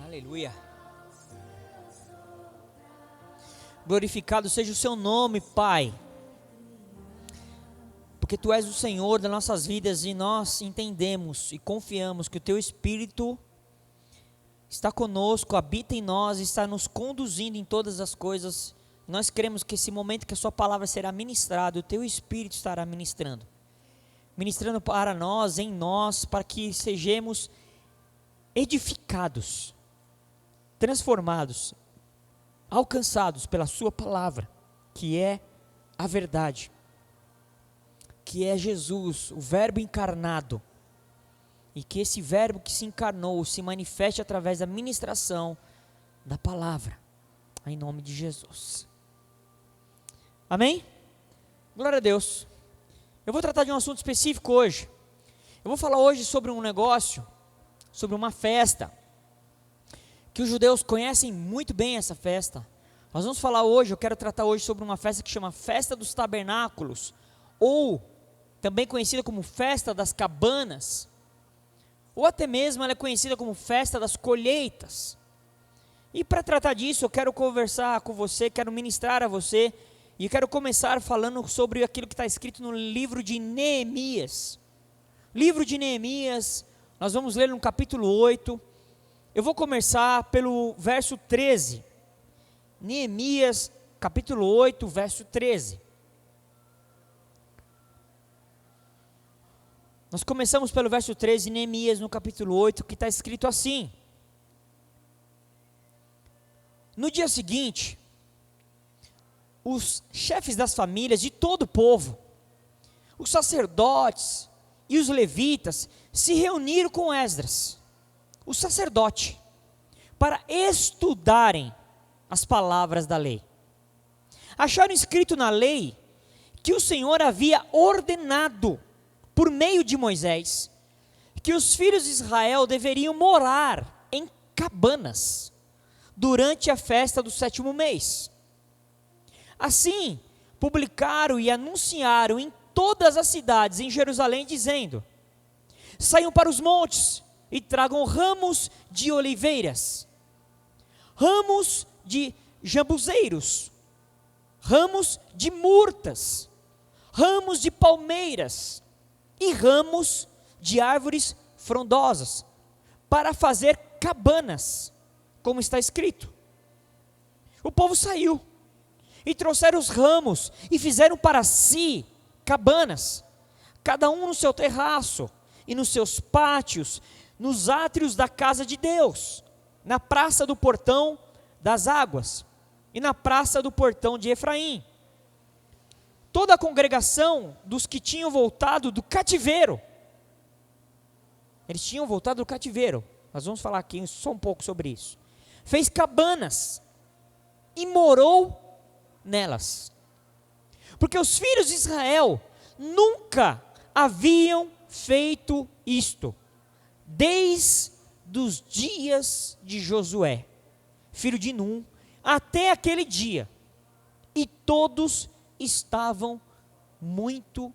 Aleluia. Glorificado seja o seu nome, Pai, porque Tu és o Senhor das nossas vidas e nós entendemos e confiamos que o Teu Espírito está conosco, habita em nós, está nos conduzindo em todas as coisas. Nós cremos que esse momento que a Sua palavra será ministrada, o Teu Espírito estará ministrando para nós, em nós, para que sejamos edificados, transformados, alcançados pela Sua palavra, que é a verdade, que é Jesus, o Verbo encarnado, e que esse Verbo que se encarnou se manifeste através da ministração da palavra, em nome de Jesus. Amém? Glória a Deus. Eu vou tratar de um assunto específico hoje. Eu vou falar hoje sobre um negócio, sobre uma festa, que os judeus conhecem muito bem essa festa. Nós vamos falar hoje, eu quero tratar hoje sobre uma festa que chama Festa dos Tabernáculos, ou também conhecida como Festa das Cabanas, ou até mesmo ela é conhecida como Festa das Colheitas. E para tratar disso, eu quero conversar com você, quero ministrar a você, e eu quero começar falando sobre aquilo que está escrito no livro de Neemias. Livro de Neemias, nós vamos ler no capítulo 8, eu vou começar pelo verso 13, Neemias capítulo 8, verso 13. Nós começamos pelo verso 13, Neemias no capítulo 8, que está escrito assim: no dia seguinte, os chefes das famílias de todo o povo, os sacerdotes e os levitas se reuniram com Esdras, o sacerdote, para estudarem as palavras da lei. Acharam escrito na lei que o Senhor havia ordenado, por meio de Moisés, que os filhos de Israel deveriam morar em cabanas durante a festa do 7º mês. Assim, publicaram e anunciaram em todas as cidades em Jerusalém, dizendo: saiam para os montes e tragam ramos de oliveiras, ramos de jambuzeiros, ramos de murtas, ramos de palmeiras e ramos de árvores frondosas, para fazer cabanas, como está escrito. O povo saiu e trouxeram os ramos e fizeram para si cabanas, cada um no seu terraço e nos seus pátios, nos átrios da casa de Deus, na praça do portão das águas e na praça do portão de Efraim. Toda a congregação dos que tinham voltado do cativeiro, eles tinham voltado do cativeiro, nós vamos falar aqui só um pouco sobre isso, fez cabanas e morou nelas, porque os filhos de Israel nunca haviam feito isto, desde os dias de Josué, filho de Num, até aquele dia, e todos estavam muito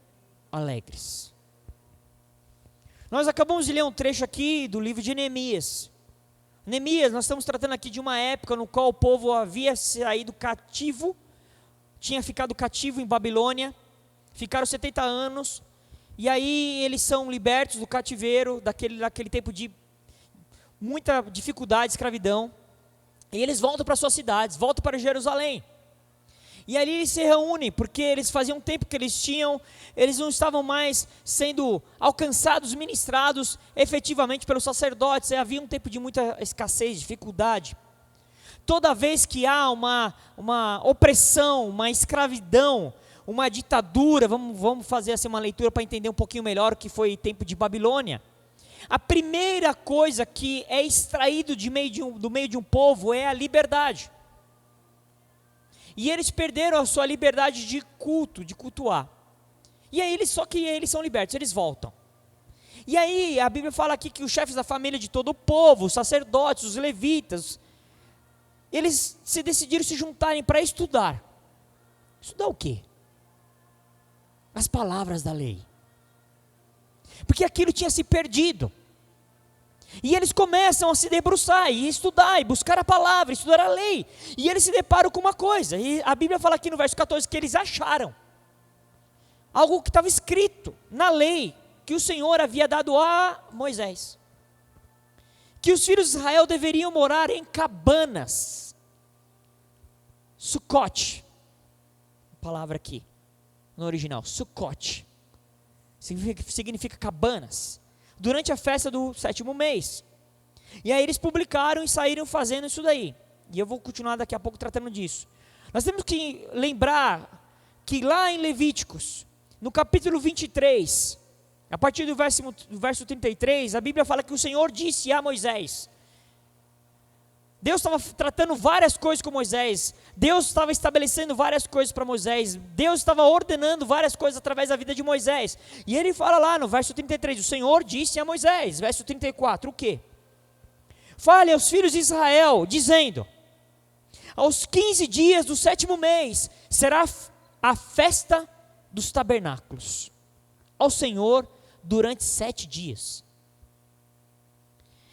alegres. Nós acabamos de ler um trecho aqui do livro de Neemias. Neemias, nós estamos tratando aqui de uma época no qual o povo havia saído cativo, tinha ficado cativo em Babilônia, ficaram 70 anos, e aí eles são libertos do cativeiro, daquele tempo de muita dificuldade, escravidão, e eles voltam para suas cidades, voltam para Jerusalém. E ali eles se reúnem, porque eles faziam tempo que eles não estavam mais sendo alcançados, ministrados efetivamente pelos sacerdotes, havia um tempo de muita escassez, dificuldade. Toda vez que há uma opressão, uma escravidão, uma ditadura, vamos fazer assim uma leitura para entender um pouquinho melhor o que foi o tempo de Babilônia. A primeira coisa que é extraído do meio de um povo é a liberdade. E eles perderam a sua liberdade de culto, de cultuar. E aí só que eles são libertos, eles voltam. E aí a Bíblia fala aqui que os chefes da família de todo o povo, os sacerdotes, os levitas, eles se decidiram se juntarem para estudar. Estudar o quê? As palavras da lei. Porque aquilo tinha se perdido. E eles começam a se debruçar, e estudar, e buscar a palavra, estudar a lei. E eles se deparam com uma coisa, e a Bíblia fala aqui no verso 14, que eles acharam algo que estava escrito na lei, que o Senhor havia dado a Moisés. Que os filhos de Israel deveriam morar em cabanas. Sucote. Palavra aqui, no original, Sucote. Significa cabanas. Durante a festa do 7º mês. E aí eles publicaram e saíram fazendo isso daí. E eu vou continuar daqui a pouco tratando disso. Nós temos que lembrar que lá em Levíticos, no capítulo 23, a partir do verso 33, a Bíblia fala que o Senhor disse a Moisés. Deus estava tratando várias coisas com Moisés. Deus estava estabelecendo várias coisas para Moisés. Deus estava ordenando várias coisas através da vida de Moisés. E ele fala lá no verso 33, o Senhor disse a Moisés. Verso 34, o quê? Fale aos filhos de Israel, dizendo, aos 15 dias do 7º mês, será a festa dos tabernáculos ao Senhor durante 7 dias.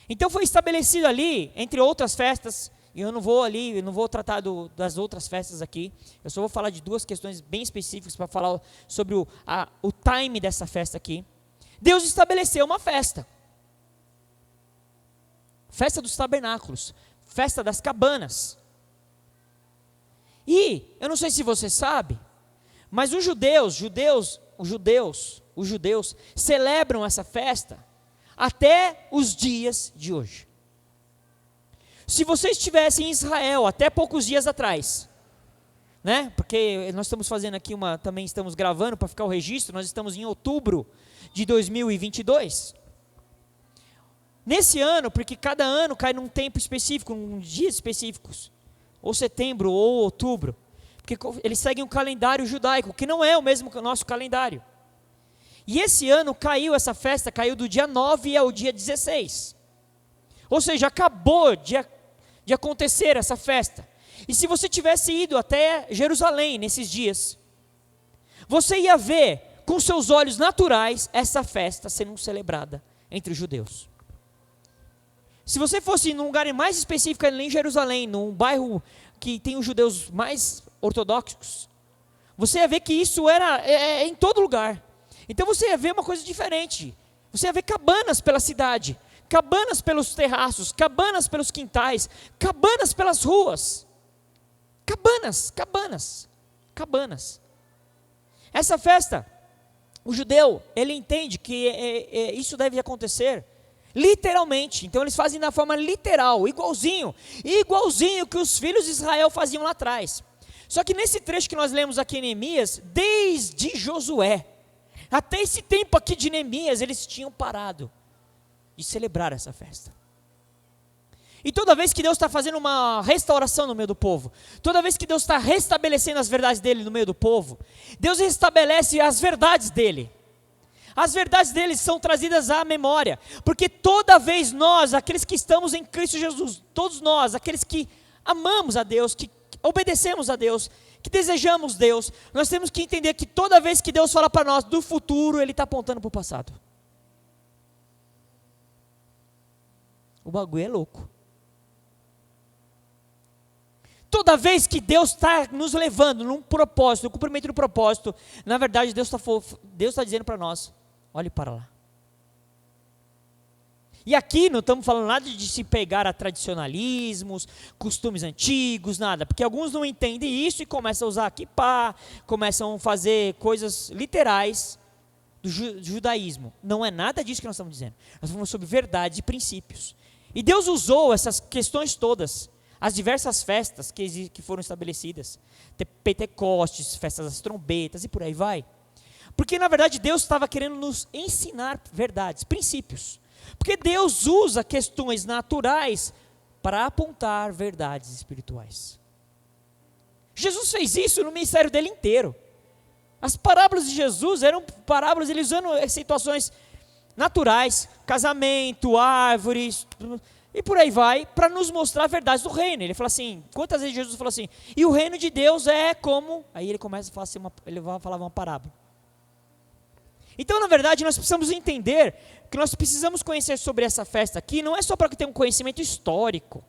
Então foi estabelecido ali, entre outras festas, e eu não vou tratar das outras festas aqui, eu só vou falar de 2 questões bem específicas para falar sobre o time dessa festa aqui. Deus estabeleceu uma festa. Festa dos tabernáculos, festa das cabanas. E, eu não sei se você sabe, mas os judeus celebram essa festa até os dias de hoje. Se você estivesse em Israel até poucos dias atrás, né? Porque nós estamos fazendo aqui também estamos gravando para ficar o registro, nós estamos em outubro de 2022. Nesse ano, porque cada ano cai num tempo específico, num dias específicos, ou setembro ou outubro, porque eles seguem um calendário judaico, que não é o mesmo que o nosso calendário. E esse ano essa festa caiu do dia 9 ao dia 16. Ou seja, acabou de acontecer essa festa. E se você tivesse ido até Jerusalém nesses dias, você ia ver com seus olhos naturais essa festa sendo celebrada entre os judeus. Se você fosse num lugar mais específico ali em Jerusalém, num bairro que tem os judeus mais ortodoxos, você ia ver que isso era em todo lugar. Então você ia ver uma coisa diferente. Você ia ver cabanas pela cidade, cabanas pelos terraços, cabanas pelos quintais, cabanas pelas ruas. Cabanas. Essa festa, o judeu, ele entende que isso deve acontecer literalmente. Então eles fazem da forma literal, igualzinho que os filhos de Israel faziam lá atrás. Só que nesse trecho que nós lemos aqui em Neemias, desde Josué, até esse tempo aqui de Neemias, eles tinham parado de celebrar essa festa. E toda vez que Deus está fazendo uma restauração no meio do povo, toda vez que Deus está restabelecendo as verdades dele no meio do povo, Deus restabelece as verdades dele. As verdades dele são trazidas à memória, porque toda vez nós, aqueles que estamos em Cristo Jesus, todos nós, aqueles que amamos a Deus, que obedecemos a Deus, que desejamos Deus, nós temos que entender que toda vez que Deus fala para nós do futuro, Ele está apontando para o passado. O bagulho é louco. Toda vez que Deus está nos levando num propósito, no cumprimento do propósito, na verdade Deus está dizendo para nós, olhe para lá. E aqui não estamos falando nada de se pegar a tradicionalismos, costumes antigos, nada. Porque alguns não entendem isso e começam a usar kippá, começam a fazer coisas literais do judaísmo. Não é nada disso que nós estamos dizendo. Nós falamos sobre verdades e princípios. E Deus usou essas questões todas, as diversas festas que foram estabelecidas. Pentecostes, festas das trombetas e por aí vai. Porque na verdade Deus estava querendo nos ensinar verdades, princípios. Porque Deus usa questões naturais para apontar verdades espirituais. Jesus fez isso no ministério dele inteiro. As parábolas de Jesus eram parábolas, ele usando situações naturais, casamento, árvores, e por aí vai, para nos mostrar verdades do reino. Ele fala assim, quantas vezes Jesus falou assim, e o reino de Deus é como, aí ele começa a falar assim, ele falava uma parábola. Então, na verdade, nós precisamos entender que nós precisamos conhecer sobre essa festa aqui, não é só para ter um conhecimento histórico,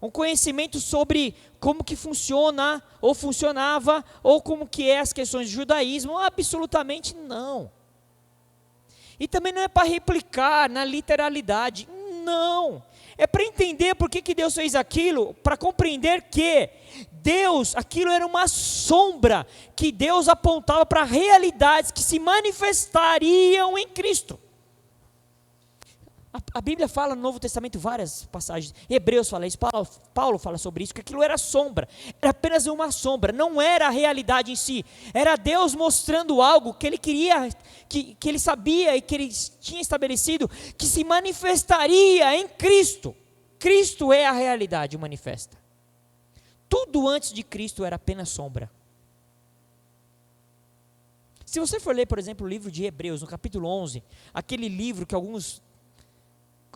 um conhecimento sobre como que funciona, ou funcionava, ou como que é as questões de judaísmo, absolutamente não. E também não é para replicar na literalidade, não. É para entender por que Deus fez aquilo, para compreender que Deus, aquilo era uma sombra, que Deus apontava para realidades que se manifestariam em Cristo. A Bíblia fala no Novo Testamento várias passagens, Hebreus fala isso, Paulo fala sobre isso, que aquilo era sombra, era apenas uma sombra, não era a realidade em si, era Deus mostrando algo que Ele queria, que Ele sabia e que Ele tinha estabelecido, que se manifestaria em Cristo. Cristo é a realidade manifesta. Tudo antes de Cristo era apenas sombra. Se você for ler, por exemplo, o livro de Hebreus, no capítulo 11, aquele livro que alguns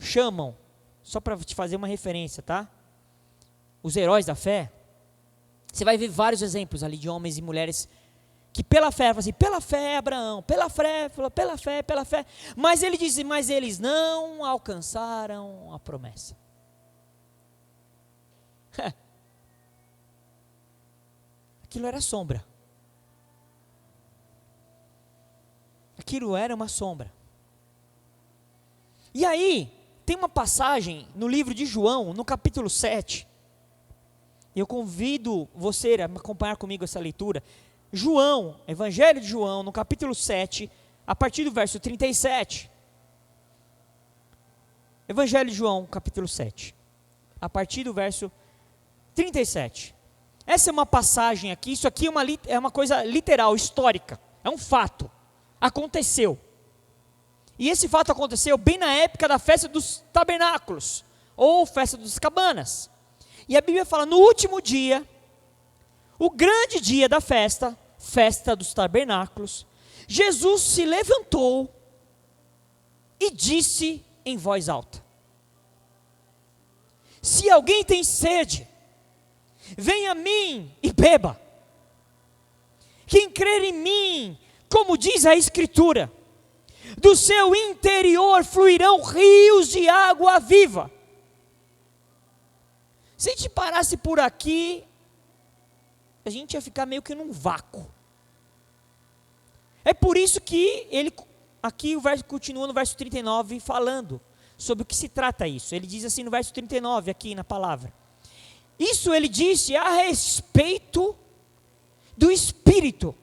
chamam, só para te fazer uma referência, tá? Os heróis da fé. Você vai ver vários exemplos ali de homens e mulheres que pela fé, assim, pela fé Abraão, pela fé, mas ele diz, mas eles não alcançaram a promessa. Aquilo era sombra. Aquilo era uma sombra. E aí, tem uma passagem no livro de João, no capítulo 7. Eu convido você a acompanhar comigo essa leitura. João, Evangelho de João, no capítulo 7, a partir do verso 37. Evangelho de João, capítulo 7, a partir do verso 37. Essa é uma passagem aqui, isso aqui é uma coisa literal, histórica, é um fato, aconteceu. E esse fato aconteceu bem na época da festa dos tabernáculos, ou festa das cabanas. E a Bíblia fala, no último dia, o grande dia da festa, festa dos tabernáculos, Jesus se levantou e disse em voz alta: se alguém tem sede, venha a mim e beba. Quem crer em mim, como diz a Escritura, do seu interior fluirão rios de água viva. Se a gente parasse por aqui, a gente ia ficar meio que num vácuo. É por isso que aqui o verso continua no verso 39 falando sobre o que se trata isso. Ele diz assim no verso 39 aqui na palavra. Isso ele disse a respeito do Espírito,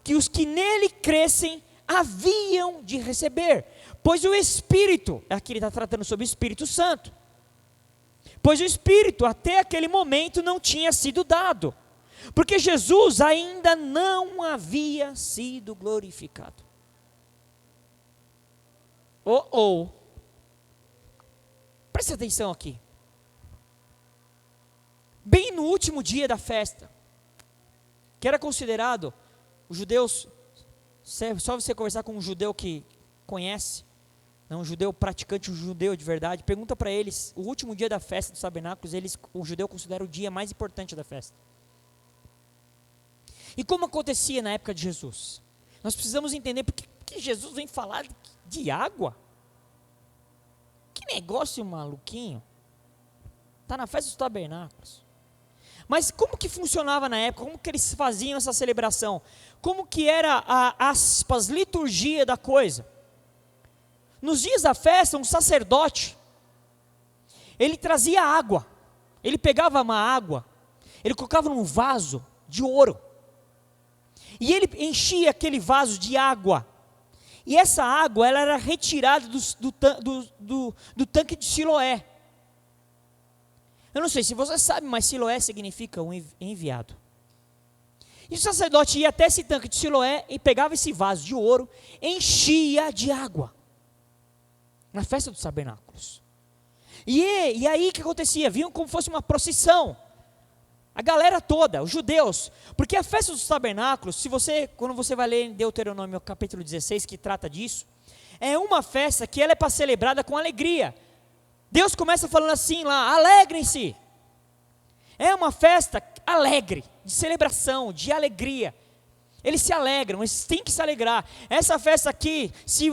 que os que nele crescem haviam de receber, pois o Espírito, aqui ele está tratando sobre o Espírito Santo, pois o Espírito até aquele momento não tinha sido dado, porque Jesus ainda não havia sido glorificado. Preste atenção aqui. Bem no último dia da festa, que era considerado, os judeus, só você conversar com um judeu que conhece, não um judeu praticante, um judeu de verdade, pergunta para eles, o último dia da festa dos tabernáculos, o judeu considera o dia mais importante da festa. E como acontecia na época de Jesus? Nós precisamos entender por que Jesus vem falar de água. Que negócio maluquinho. Está na festa dos tabernáculos. Mas como que funcionava na época? Como que eles faziam essa celebração? Como que era a, aspas, liturgia da coisa? Nos dias da festa, um sacerdote, ele trazia água. Ele pegava uma água, ele colocava num vaso de ouro. E ele enchia aquele vaso de água. E essa água, ela era retirada do tanque de Siloé. Eu não sei se você sabe, mas Siloé significa um enviado. E o sacerdote ia até esse tanque de Siloé e pegava esse vaso de ouro, enchia de água. Na festa dos tabernáculos. E aí o que acontecia? Viam como fosse uma procissão. A galera toda, os judeus. Porque a festa dos tabernáculos, quando você vai ler em Deuteronômio capítulo 16, que trata disso, é uma festa que ela é para celebrada com alegria. Deus começa falando assim lá, alegrem-se. É uma festa alegre, de celebração, de alegria. eles se alegram, eles têm que se alegrar. Essa festa aqui, se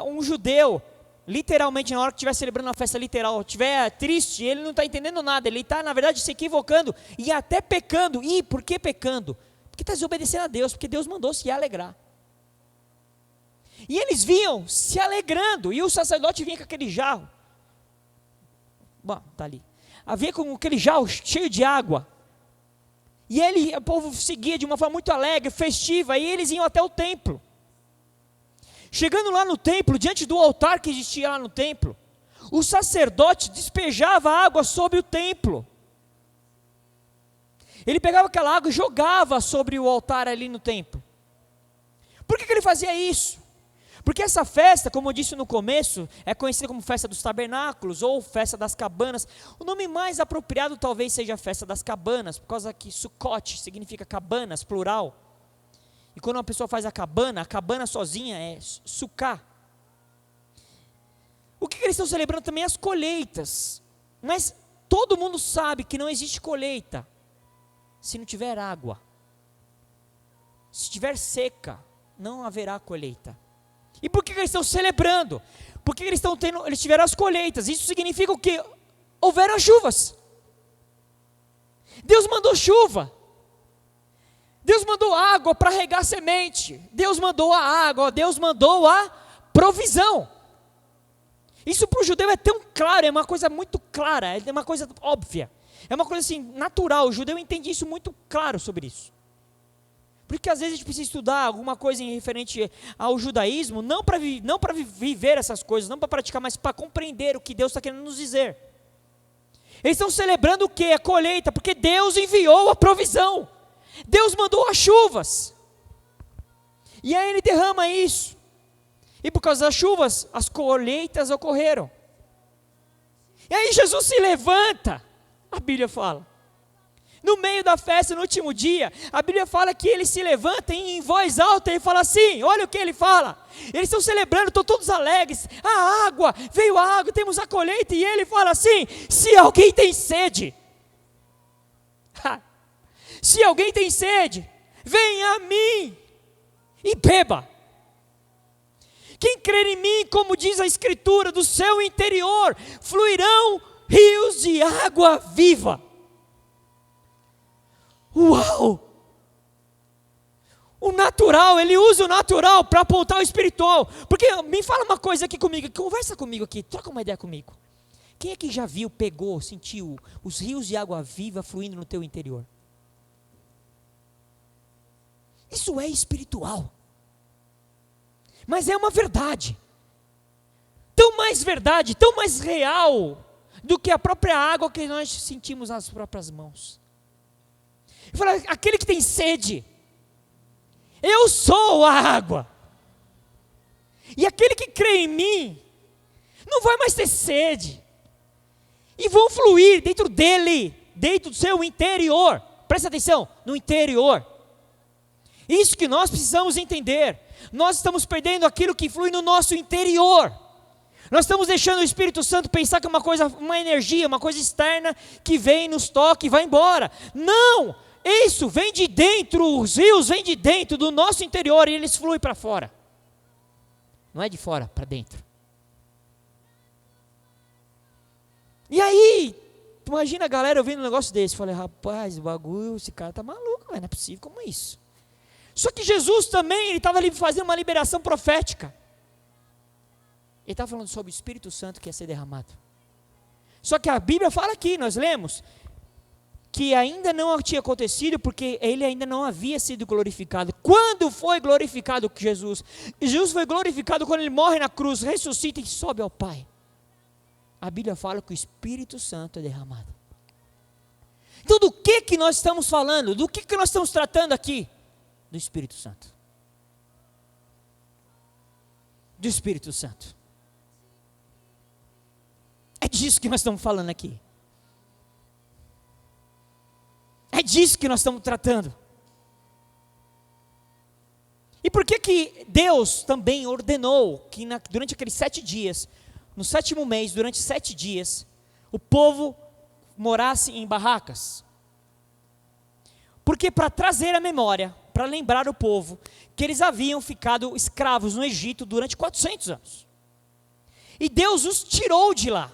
um judeu, literalmente na hora que estiver celebrando uma festa literal, estiver triste, ele não está entendendo nada, ele está na verdade se equivocando e até pecando. E por que pecando? Porque está desobedecendo a Deus, porque Deus mandou se alegrar. E eles vinham se alegrando, e o sacerdote vinha com aquele jarro. Bom, está ali. Havia com aquele jarro cheio de água. E o povo seguia de uma forma muito alegre, festiva, e eles iam até o templo. Chegando lá no templo, diante do altar que existia lá no templo, o sacerdote despejava água sobre o templo. Ele pegava aquela água e jogava sobre o altar ali no templo. Por que ele fazia isso? Porque essa festa, como eu disse no começo, é conhecida como festa dos tabernáculos ou festa das cabanas. O nome mais apropriado talvez seja a festa das cabanas, por causa que Sukkot significa cabanas, plural. E quando uma pessoa faz a cabana sozinha é sukkah. O que eles estão celebrando também é as colheitas. Mas todo mundo sabe que não existe colheita se não tiver água. Se estiver seca, não haverá colheita. E por que eles estão celebrando? Porque eles tiveram as colheitas. Isso significa o quê? Houveram as chuvas. Deus mandou chuva. Deus mandou água para regar a semente. Deus mandou a água. Deus mandou a provisão. Isso para o judeu é tão claro, é uma coisa muito clara, é uma coisa óbvia. É uma coisa assim, natural. O judeu entende isso muito claro sobre isso. Porque às vezes a gente precisa estudar alguma coisa em referente ao judaísmo, não para viver essas coisas, não para praticar, mas para compreender o que Deus está querendo nos dizer. Eles estão celebrando o quê? A colheita, porque Deus enviou a provisão. Deus mandou as chuvas. E aí Ele derrama isso. E por causa das chuvas, as colheitas ocorreram. E aí Jesus se levanta, a Bíblia fala. No meio da festa, no último dia, a Bíblia fala que ele se levanta e em voz alta, ele fala assim, olha o que ele fala. Eles estão celebrando, estão todos alegres. A água, veio a água, temos a colheita. E ele fala assim, se alguém tem sede, se alguém tem sede, venha a mim e beba. Quem crer em mim, como diz a Escritura, do seu interior fluirão rios de água viva. Uau! O natural, ele usa o natural para apontar o espiritual. Porque me fala uma coisa aqui comigo, conversa comigo aqui, troca uma ideia comigo. Quem é que já viu, pegou, sentiu os rios de água viva fluindo no teu interior? Isso é espiritual. Mas é uma verdade. Tão mais verdade, tão mais real do que a própria água que nós sentimos nas próprias mãos. Ele fala, aquele que tem sede, eu sou a água. E aquele que crê em mim, não vai mais ter sede. E vão fluir dentro dele, dentro do seu interior. Presta atenção, no interior. Isso que nós precisamos entender. Nós estamos perdendo aquilo que flui no nosso interior. Nós estamos deixando o Espírito Santo pensar que é uma coisa, uma energia, uma coisa externa que vem, nos toca e vai embora. Não! Isso vem de dentro, os rios vêm de dentro do nosso interior e eles fluem para fora. Não é de fora para dentro. E aí, imagina a galera ouvindo um negócio desse. Falei, rapaz, o bagulho, esse cara tá maluco, não é possível como isso. Só que Jesus também, ele estava ali fazendo uma liberação profética. Ele estava falando sobre o Espírito Santo que ia ser derramado. Só que a Bíblia fala aqui, nós lemos, que ainda não tinha acontecido, porque ele ainda não havia sido glorificado. Quando foi glorificado Jesus? Jesus foi glorificado quando ele morre na cruz, ressuscita e sobe ao Pai. A Bíblia fala que o Espírito Santo é derramado. Então do que nós estamos falando? Do que nós estamos tratando aqui? Do Espírito Santo. Do Espírito Santo. É disso que nós estamos falando aqui. É disso que nós estamos tratando. E por que Deus também ordenou que durante aqueles 7 dias, no 7º mês, durante 7 dias, o povo morasse em barracas? Porque para trazer a memória, para lembrar o povo, que eles haviam ficado escravos no Egito durante 400 anos. E Deus os tirou de lá.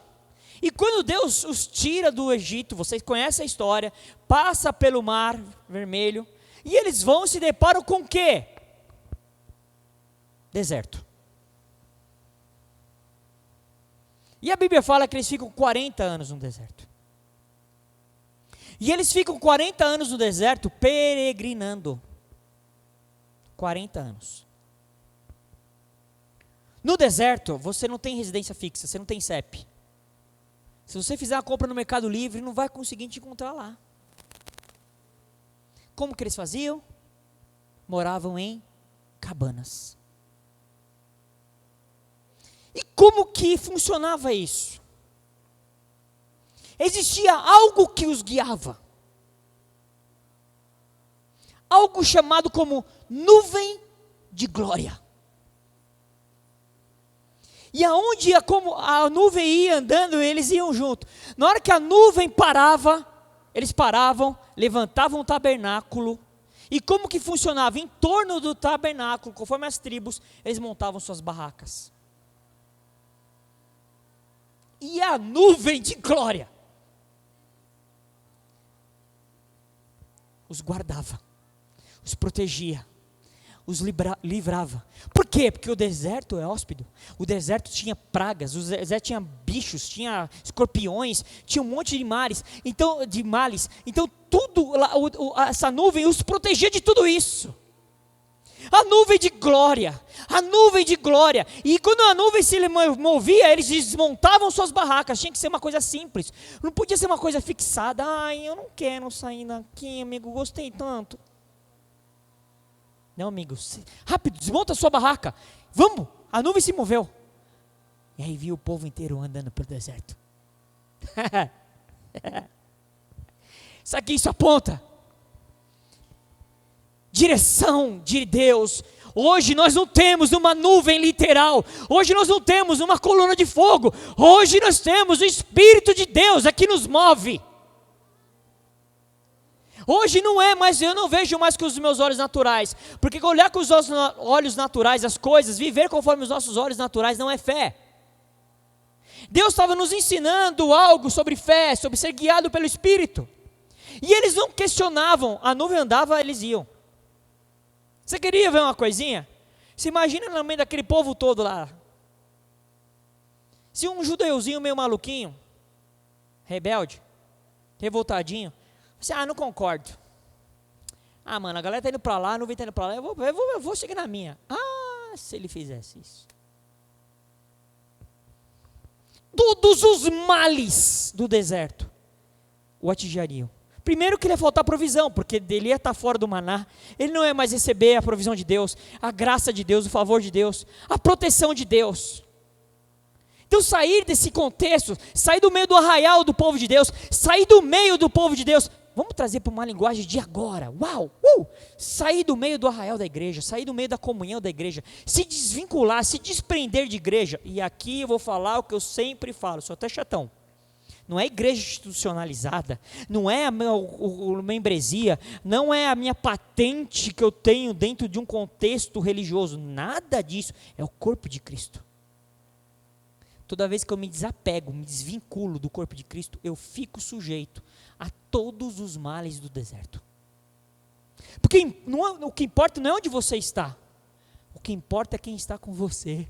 E quando Deus os tira do Egito, vocês conhecem a história, passa pelo Mar Vermelho, e eles vão e se deparam com o quê? Deserto. E a Bíblia fala que eles ficam 40 anos no deserto. E eles ficam 40 anos no deserto peregrinando. 40 anos. No deserto, você não tem residência fixa, você não tem CEP. Se você fizer uma compra no Mercado Livre, não vai conseguir te encontrar lá. Como que eles faziam? Moravam em cabanas. E como que funcionava isso? Existia algo que os guiava. Algo chamado como nuvem de glória. E aonde ia, como a nuvem ia andando, eles iam junto. Na hora que a nuvem parava, eles paravam, levantavam o tabernáculo. E como que funcionava? Em torno do tabernáculo, conforme as tribos, eles montavam suas barracas. E a nuvem de glória os guardava, os protegia, os livrava. Por quê? Porque o deserto é hóspede. O deserto tinha pragas, o deserto tinha bichos, tinha escorpiões, tinha um monte de males. Então, tudo, essa nuvem os protegia de tudo isso. A nuvem de glória, a nuvem de glória. E quando a nuvem se movia, eles desmontavam suas barracas. Tinha que ser uma coisa simples. Não podia ser uma coisa fixada. Ai, eu não quero sair daqui, amigo, gostei tanto. Não, amigo, rápido, desmonta a sua barraca. Vamos, a nuvem se moveu. E aí viu o povo inteiro andando pelo deserto. Isso aqui, isso aponta. Direção de Deus. Hoje nós não temos uma nuvem literal. Hoje nós não temos uma coluna de fogo. Hoje nós temos o Espírito de Deus aqui nos move. Hoje não é mais, eu não vejo mais com os meus olhos naturais. Porque olhar com os nossos olhos naturais as coisas, viver conforme os nossos olhos naturais não é fé. Deus estava nos ensinando algo sobre fé, sobre ser guiado pelo Espírito. E eles não questionavam, a nuvem andava, eles iam. Você queria ver uma coisinha? Se imagina no meio daquele povo todo lá. Se um judeuzinho meio maluquinho, rebelde, revoltadinho, você, não concordo. Mano, a galera está indo para lá, a nuvem está indo para lá, eu vou chegar na minha. Se ele fizesse isso. Todos os males do deserto o atingiariam. Primeiro que ele ia faltar provisão, porque ele ia estar fora do maná, ele não ia mais receber a provisão de Deus, a graça de Deus, o favor de Deus, a proteção de Deus. Então sair desse contexto, sair do meio do arraial do povo de Deus, sair do meio do povo de Deus, vamos trazer para uma linguagem de agora, sair do meio do arraial da igreja, sair do meio da comunhão da igreja, se desvincular, se desprender de igreja, e aqui eu vou falar o que eu sempre falo, sou até chatão. Não é igreja institucionalizada, não é a minha membresia, não é a minha patente que eu tenho dentro de um contexto religioso, nada disso, é o corpo de Cristo. Toda vez que eu me desapego, me desvinculo do corpo de Cristo, eu fico sujeito a todos os males do deserto. Porque o que importa não é onde você está, o que importa é quem está com você.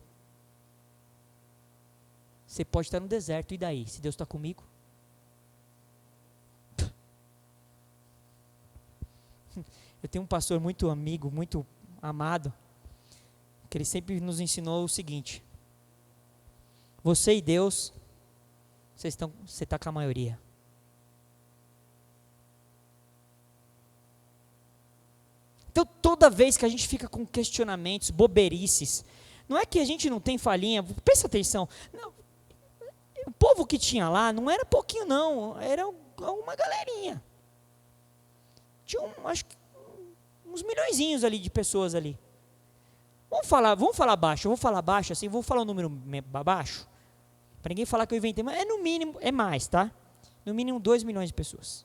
Você pode estar no deserto, e daí? Se Deus está comigo? Eu tenho um pastor muito amigo, muito amado, que ele sempre nos ensinou o seguinte: você e Deus, você está com a maioria. Então toda vez que a gente fica com questionamentos, boberices, não é que a gente não tem falhinha, presta atenção, não, o povo que tinha lá não era pouquinho não, era uma galerinha. Tinha acho que uns milhõezinhos ali de pessoas ali. Vamos falar baixo, eu vou falar baixo assim, vou falar um número baixo, para ninguém falar que eu inventei, mas no mínimo, é mais, tá? No mínimo 2 milhões de pessoas.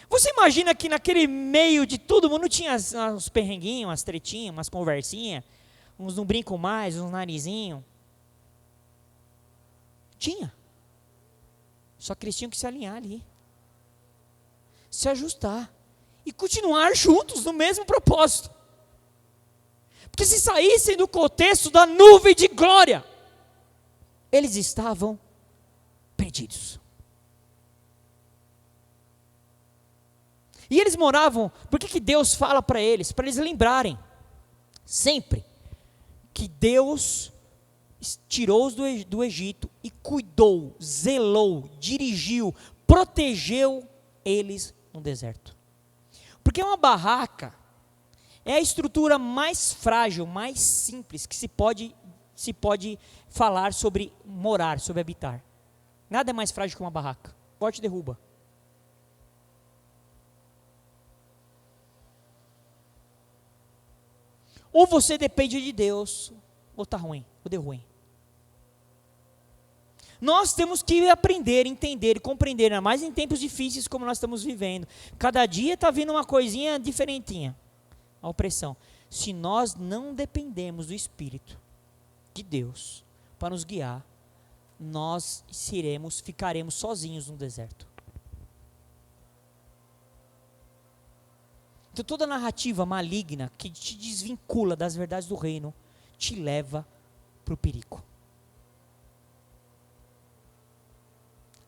Você imagina que naquele meio de todo mundo tinha uns perrenguinhos, umas tretinhas, umas conversinhas, uns não brincam mais, uns narizinhos? Tinha. Só que eles tinham que se alinhar ali, se ajustar e continuar juntos no mesmo propósito. Porque se saíssem do contexto da nuvem de glória, eles estavam perdidos. E eles moravam, por que Deus fala para eles? Para eles lembrarem, sempre, que Deus tirou-os do Egito e cuidou, zelou, dirigiu, protegeu eles no deserto. Porque uma barraca é a estrutura mais frágil, mais simples que se pode falar sobre morar, sobre habitar. Nada é mais frágil que uma barraca. Forte derruba. Ou você depende de Deus, ou está ruim, ou deu ruim. Nós temos que aprender, entender e compreender, ainda mais em tempos difíceis como nós estamos vivendo. Cada dia está vindo uma coisinha diferentinha. A opressão. Se nós não dependemos do Espírito de Deus para nos guiar, nós ficaremos sozinhos no deserto. Então toda narrativa maligna que te desvincula das verdades do reino, te leva para o perigo.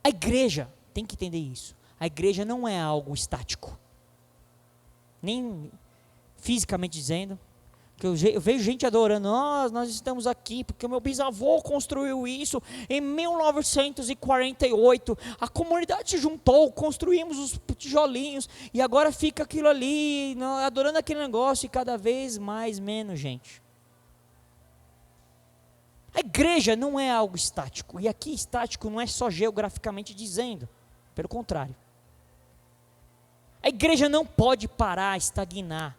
A igreja tem que entender isso. A igreja não é algo estático. Nem fisicamente dizendo. Que eu vejo gente adorando, nós estamos aqui porque o meu bisavô construiu isso em 1948, a comunidade se juntou, construímos os tijolinhos e agora fica aquilo ali, adorando aquele negócio e cada vez mais menos gente. A igreja não é algo estático, e aqui estático não é só geograficamente dizendo, pelo contrário. A igreja não pode parar, estagnar.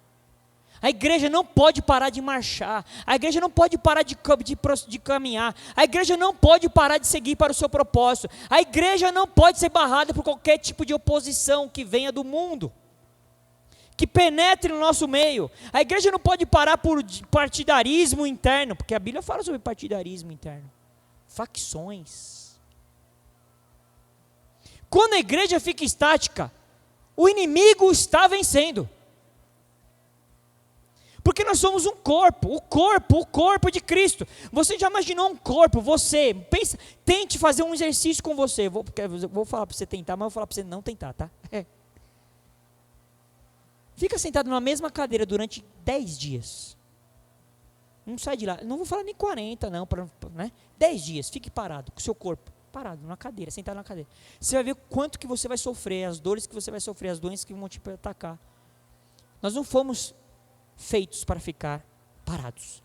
A igreja não pode parar de marchar, a igreja não pode parar de caminhar, a igreja não pode parar de seguir para o seu propósito, a igreja não pode ser barrada por qualquer tipo de oposição que venha do mundo, que penetre no nosso meio. A igreja não pode parar por partidarismo interno, porque a Bíblia fala sobre partidarismo interno, facções. Quando a igreja fica estática, o inimigo está vencendo. Porque nós somos um corpo, o corpo de Cristo. Você já imaginou um corpo, você, pensa, tente fazer um exercício com você. Vou falar para você tentar, mas vou falar para você não tentar, tá? Fica sentado na mesma cadeira durante 10 dias. Não sai de lá, não vou falar nem 40 não, né? 10 dias, fique parado, com o seu corpo, parado na cadeira, sentado na cadeira. Você vai ver quanto que você vai sofrer, as dores que você vai sofrer, as doenças que vão te atacar. Nós não fomos feitos para ficar parados.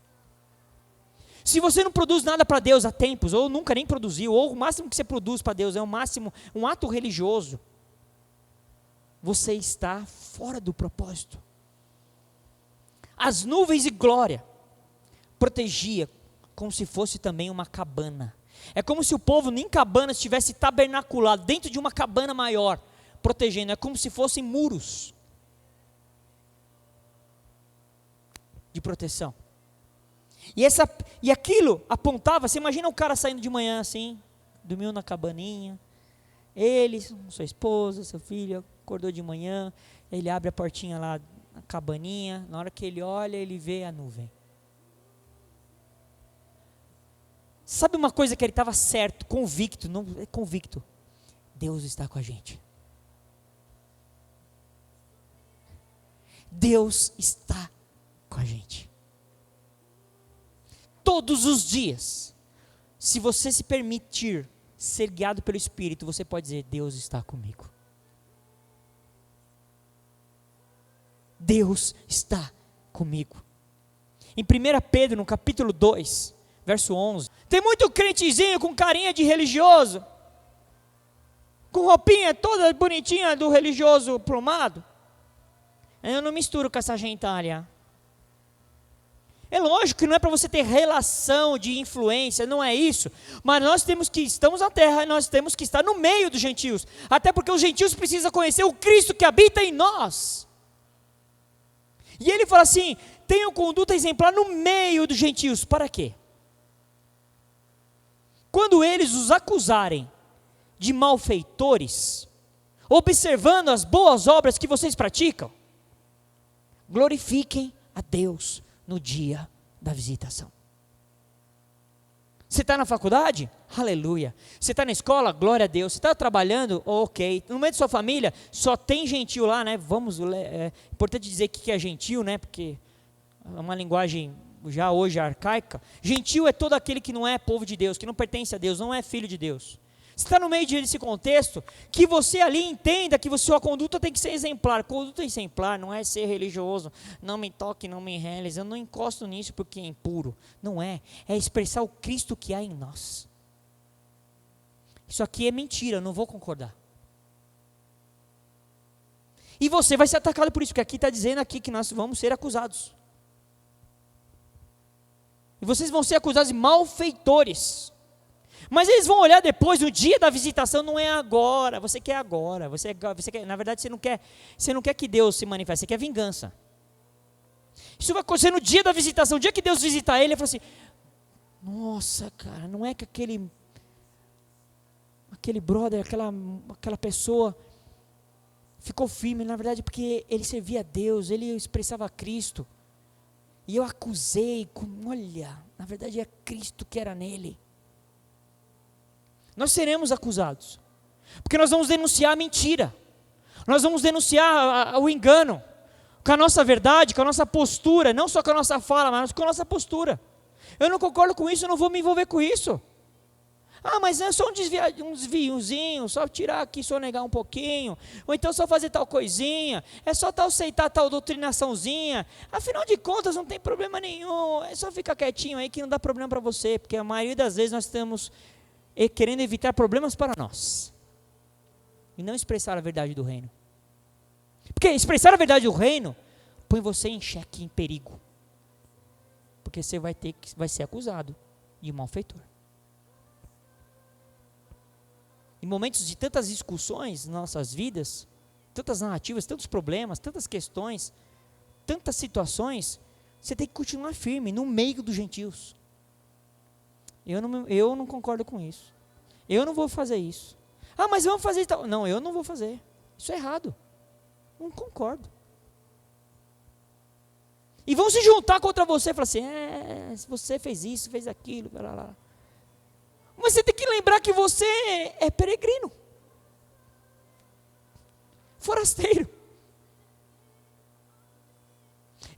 Se você não produz nada para Deus há tempos, ou nunca nem produziu, ou o máximo que você produz para Deus é um ato religioso, você está fora do propósito. As nuvens de glória protegia como se fosse também uma cabana. É como se o povo nem cabana estivesse tabernaculado dentro de uma cabana maior, protegendo. É como se fossem muros de proteção. E aquilo apontava, você imagina o cara saindo de manhã assim, dormiu na cabaninha, ele, sua esposa, seu filho, acordou de manhã, ele abre a portinha lá na cabaninha, na hora que ele olha, ele vê a nuvem. Sabe uma coisa que ele estava certo, convicto, não é convicto, Deus está com a gente. Deus está com a gente. Todos os dias, se você se permitir ser guiado pelo Espírito, você pode dizer, Deus está comigo. Deus está comigo. Em 1 Pedro, no capítulo 2, verso 11, tem muito crentezinho com carinha de religioso, com roupinha toda bonitinha do religioso plumado. Eu não misturo com essa gentalha. É lógico que não é para você ter relação de influência, não é isso. Mas nós estamos na terra e nós temos que estar no meio dos gentios. Até porque os gentios precisam conhecer o Cristo que habita em nós. E ele fala assim, tenham conduta exemplar no meio dos gentios. Para quê? Quando eles os acusarem de malfeitores, observando as boas obras que vocês praticam, glorifiquem a Deus no dia da visitação. Você está na faculdade? Aleluia. Você está na escola? Glória a Deus. Você está trabalhando? Ok. No meio da sua família, só tem gentil lá, né? É importante dizer o que é gentil, né? Porque é uma linguagem já hoje arcaica. Gentil é todo aquele que não é povo de Deus, que não pertence a Deus, não é filho de Deus. Você está no meio desse contexto, que você ali entenda que sua conduta tem que ser exemplar. Conduta exemplar não é ser religioso, não me toque, não me reles, eu não encosto nisso porque é impuro. Não é, é expressar o Cristo que há em nós. Isso aqui é mentira, eu não vou concordar. E você vai ser atacado por isso, porque aqui está dizendo aqui que nós vamos ser acusados. E vocês vão ser acusados de malfeitores. Mas eles vão olhar depois, no dia da visitação, não é agora, você quer agora, você quer, na verdade você não quer que Deus se manifeste, você quer vingança. Isso vai acontecer no dia da visitação, o dia que Deus visitar ele fala assim, nossa cara, não é que aquele brother, aquela pessoa ficou firme, na verdade porque ele servia a Deus, ele expressava Cristo, e eu acusei, olha, na verdade é Cristo que era nele. Nós seremos acusados, porque nós vamos denunciar a mentira, nós vamos denunciar o engano, com a nossa verdade, com a nossa postura, não só com a nossa fala, mas com a nossa postura. Eu não concordo com isso, eu não vou me envolver com isso. Ah, mas é só um desviozinho, só tirar aqui, só negar um pouquinho, ou então só fazer tal coisinha, é só aceitar tal doutrinaçãozinha, afinal de contas não tem problema nenhum, é só ficar quietinho aí que não dá problema para você, porque a maioria das vezes nós estamos querendo evitar problemas para nós, e não expressar a verdade do reino, porque expressar a verdade do reino, põe você em xeque, em perigo, porque você vai ser acusado de malfeitor. Em momentos de tantas discussões nas nossas vidas, tantas narrativas, tantos problemas, tantas questões, tantas situações, você tem que continuar firme no meio dos gentios. Eu não concordo com isso. Eu não vou fazer isso. Ah, mas vamos fazer tal. Não, eu não vou fazer. Isso é errado. Não concordo. E vão se juntar contra você e falar assim, você fez isso, fez aquilo, blá, blá, blá. Mas você tem que lembrar que você é peregrino, forasteiro.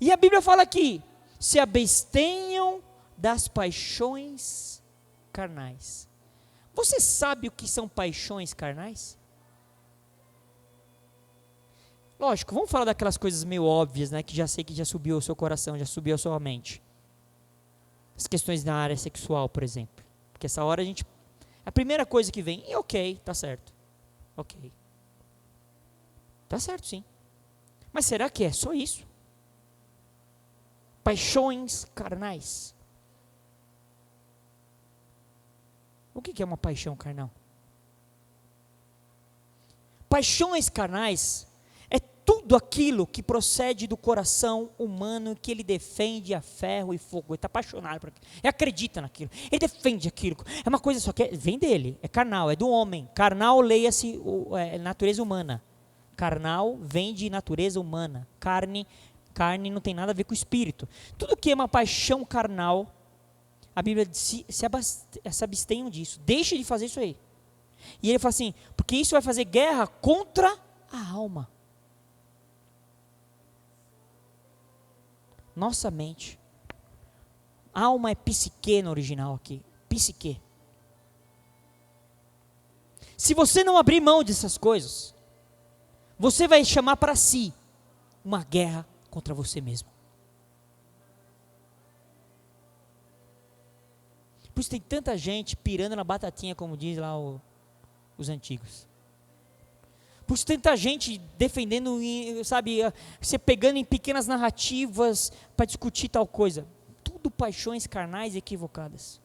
E a Bíblia fala aqui, se abstenham das paixões carnais. Você sabe o que são paixões carnais? Lógico, vamos falar daquelas coisas meio óbvias, né, que já sei que já subiu ao seu coração, já subiu à sua mente. As questões na área sexual, por exemplo. Porque essa hora a primeira coisa que vem, ok, tá certo. Ok. Tá certo, sim. Mas será que é só isso? Paixões carnais. O que é uma paixão carnal? Paixões carnais é tudo aquilo que procede do coração humano, que ele defende a ferro e fogo. Ele está apaixonado por aquilo, ele acredita naquilo, ele defende aquilo. É uma coisa só que vem dele, é carnal, é do homem. Carnal, leia-se, natureza humana. Carnal vem de natureza humana. Carne não tem nada a ver com o espírito. Tudo que é uma paixão carnal, a Bíblia diz, se abstenham disso. Deixe de fazer isso aí. E ele fala assim, porque isso vai fazer guerra contra a alma. Nossa mente. Alma é psique no original aqui. Psique. Se você não abrir mão dessas coisas, você vai chamar para si uma guerra contra você mesmo. Por isso tem tanta gente pirando na batatinha, como diz lá os antigos. Por isso tanta gente defendendo, sabe, você pegando em pequenas narrativas para discutir tal coisa. tudo paixões carnais e equivocadas.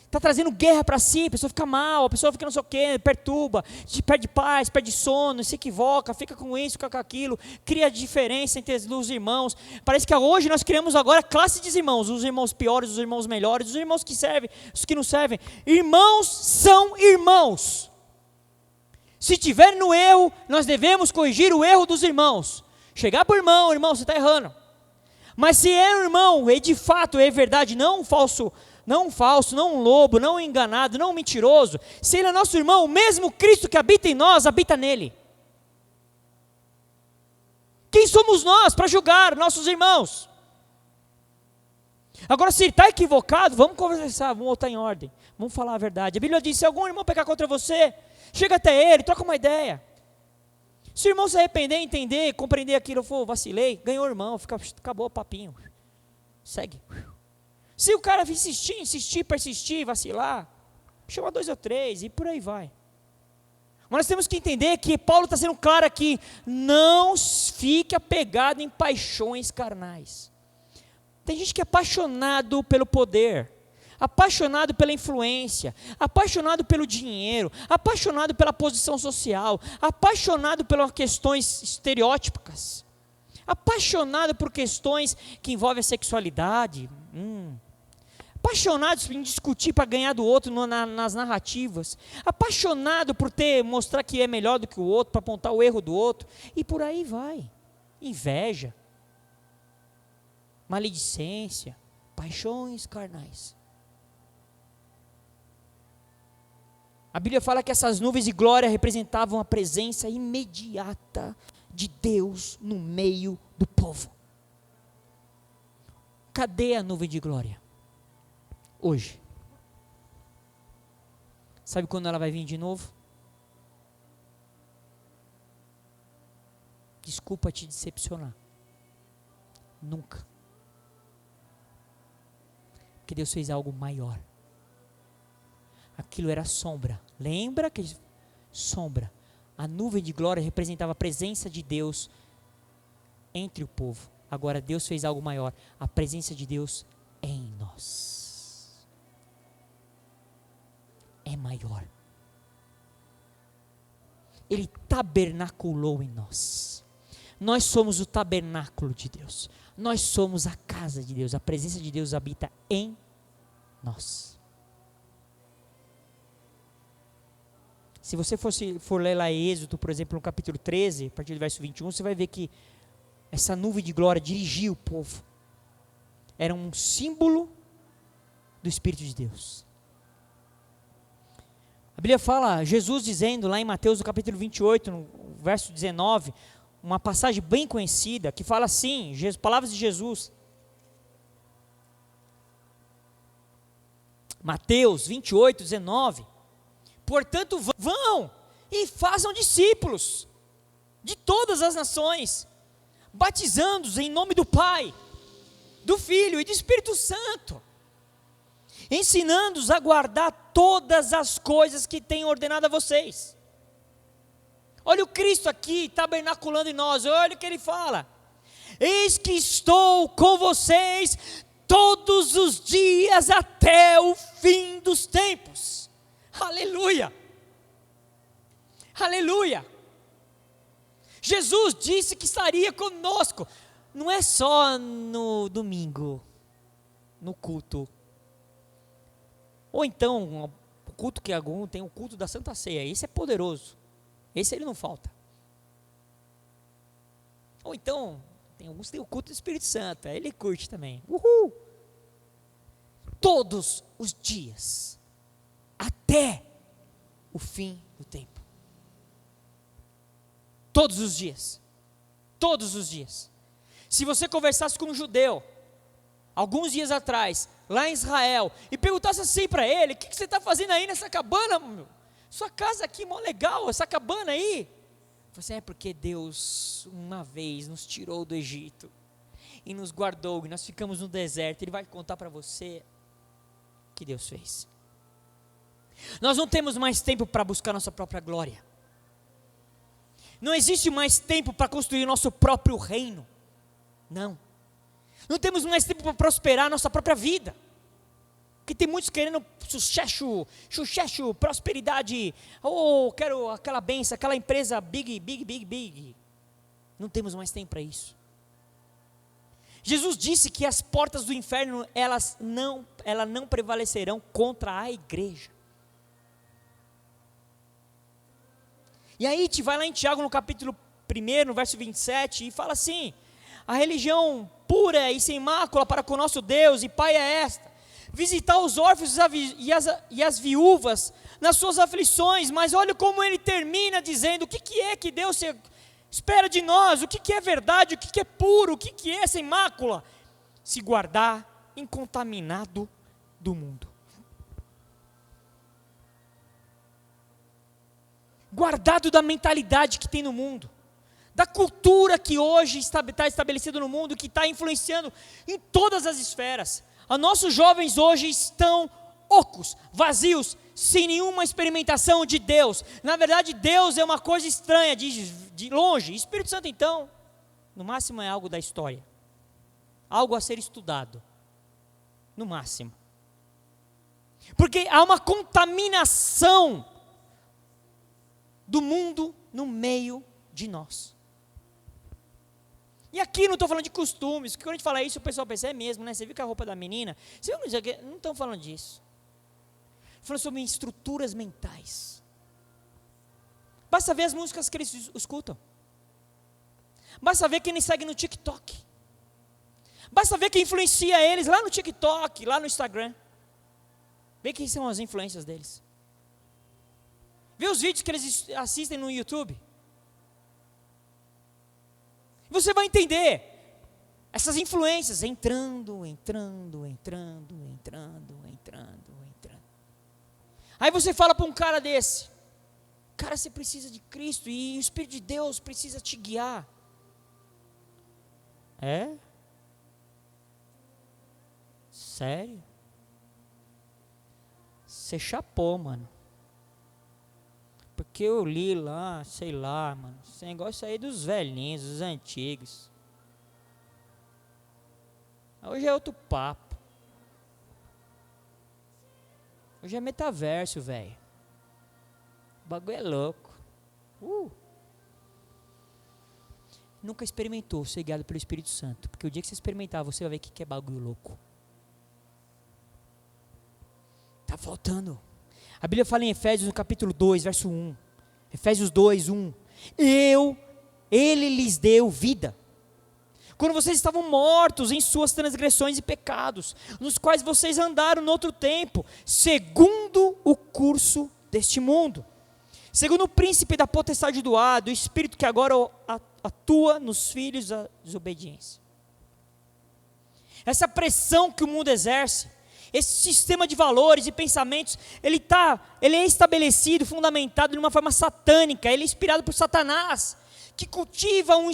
Está trazendo guerra para si, a pessoa fica mal, a pessoa fica não sei o quê, perturba, perde paz, perde sono, se equivoca, fica com isso, fica com aquilo, cria diferença entre os irmãos. Parece que hoje nós criamos agora classe de irmãos, os irmãos piores, os irmãos melhores, os irmãos que servem, os que não servem. Irmãos são irmãos. Se tiver no erro, nós devemos corrigir o erro dos irmãos. Chegar para o irmão, irmão, você está errando. Mas se é um irmão, e de fato é verdade, não um falso, não um lobo, não um enganado, não um mentiroso, se ele é nosso irmão, o mesmo Cristo que habita em nós, habita nele. Quem somos nós para julgar nossos irmãos? Agora, se ele está equivocado, vamos conversar, vamos voltar em ordem, vamos falar a verdade. A Bíblia diz, se algum irmão pecar contra você, chega até ele, troca uma ideia. Se o irmão se arrepender, entender, compreender aquilo, for, vacilei, ganhou o irmão, acabou o papinho, segue. Se o cara insistir, persistir, vacilar, chama 2 ou 3 e por aí vai. Mas nós temos que entender que Paulo está sendo claro aqui, não fique apegado em paixões carnais. Tem gente que é apaixonado pelo poder, apaixonado pela influência, apaixonado pelo dinheiro, apaixonado pela posição social, apaixonado pelas questões estereótipicas, apaixonado por questões que envolvem a sexualidade, apaixonados em discutir para ganhar do outro nas narrativas, apaixonado por mostrar que é melhor do que o outro, para apontar o erro do outro, e por aí vai. Inveja, maledicência, paixões carnais. A Bíblia fala que essas nuvens de glória representavam a presença imediata de Deus no meio do povo. Cadê a nuvem de glória? Hoje. Sabe quando ela vai vir de novo? Desculpa te decepcionar. Nunca. Porque Deus fez algo maior. Aquilo era sombra. Lembra que sombra? A nuvem de glória representava a presença de Deus entre o povo. Agora Deus fez algo maior. A presença de Deus em nós. É maior. Ele tabernaculou em nós. Nós somos o tabernáculo de Deus. Nós somos a casa de Deus. A presença de Deus habita em nós. Se você for ler lá em Êxodo, por exemplo, no capítulo 13, a partir do verso 21, você vai ver que essa nuvem de glória dirigia o povo. Era um símbolo do Espírito de Deus. A Bíblia fala, Jesus dizendo lá em Mateus, no capítulo 28, no verso 19, uma passagem bem conhecida, que fala assim, palavras de Jesus. Mateus 28, 19. Portanto, vão e façam discípulos de todas as nações, batizando-os em nome do Pai, do Filho e do Espírito Santo, ensinando-os a guardar todas as coisas que tenho ordenado a vocês. Olha o Cristo aqui, tabernaculando em nós, olha o que ele fala. Eis que estou com vocês todos os dias até o fim dos tempos. Aleluia! Aleluia! Jesus disse que estaria conosco, não é só no domingo, no culto, ou então, o culto que algum tem o culto da Santa Ceia, esse é poderoso, esse ele não falta. Ou então, alguns que tem o culto do Espírito Santo, ele curte também, uhul! Todos os dias, até o fim do tempo. Todos os dias. Todos os dias. Se você conversasse com um judeu, alguns dias atrás, lá em Israel, e perguntasse assim para ele, o que você está fazendo aí nessa cabana, meu? Sua casa aqui, mó legal, essa cabana aí. Você é porque Deus, uma vez, nos tirou do Egito, e nos guardou, e nós ficamos no deserto. Ele vai contar para você o que Deus fez. Nós não temos mais tempo para buscar nossa própria glória. Não existe mais tempo para construir nosso próprio reino. Não. Não temos mais tempo para prosperar a nossa própria vida. Porque tem muitos querendo sucesso, prosperidade. Oh, quero aquela benção, aquela empresa big. Não temos mais tempo para isso. Jesus disse que as portas do inferno, elas não prevalecerão contra a igreja. E aí te vai lá em Tiago, no capítulo 1, no verso 27, e fala assim: a religião pura e sem mácula para com o nosso Deus e Pai é esta: visitar os órfãos e as viúvas nas suas aflições. Mas olha como ele termina dizendo: o que é que Deus espera de nós? O que é verdade? O que é puro? O que é sem mácula? Se guardar incontaminado do mundo. Guardado da mentalidade que tem no mundo, da cultura que hoje está estabelecida no mundo, que está influenciando em todas as esferas. Os nossos jovens hoje estão ocos, vazios, sem nenhuma experimentação de Deus. Na verdade, Deus é uma coisa estranha, de longe. Espírito Santo, então, no máximo é algo da história, algo a ser estudado, no máximo. Porque há uma contaminação do mundo no meio de nós. E aqui não estou falando de costumes, porque quando a gente fala isso, o pessoal pensa, é mesmo, né? Você viu que a roupa da menina? Você não estão falando disso. Falando sobre estruturas mentais. Basta ver as músicas que eles escutam. Basta ver quem eles seguem no TikTok. Basta ver quem influencia eles lá no TikTok, lá no Instagram. Vê quem são as influências deles. Vê os vídeos que eles assistem no YouTube. Você vai entender essas influências entrando. Aí você fala para um cara desse: cara, você precisa de Cristo e o Espírito de Deus precisa te guiar. É? Sério? Você chapou, mano. Porque eu li lá, sei lá, mano, esse negócio aí dos velhinhos, dos antigos. Hoje é outro papo. Hoje é metaverso, velho. O bagulho é louco. Nunca experimentou ser guiado pelo Espírito Santo. Porque o dia que você experimentar, você vai ver o que é bagulho louco. Tá faltando. A Bíblia fala em Efésios, no capítulo 2, verso 1. Efésios 2, 1. Ele lhes deu vida. Quando vocês estavam mortos em suas transgressões e pecados, nos quais vocês andaram no outro tempo, segundo o curso deste mundo, segundo o príncipe da potestade do ar, do espírito que agora atua nos filhos da desobediência. Essa pressão que o mundo exerce, esse sistema de valores e pensamentos, ele é estabelecido, fundamentado de uma forma satânica. Ele é inspirado por Satanás, que cultiva um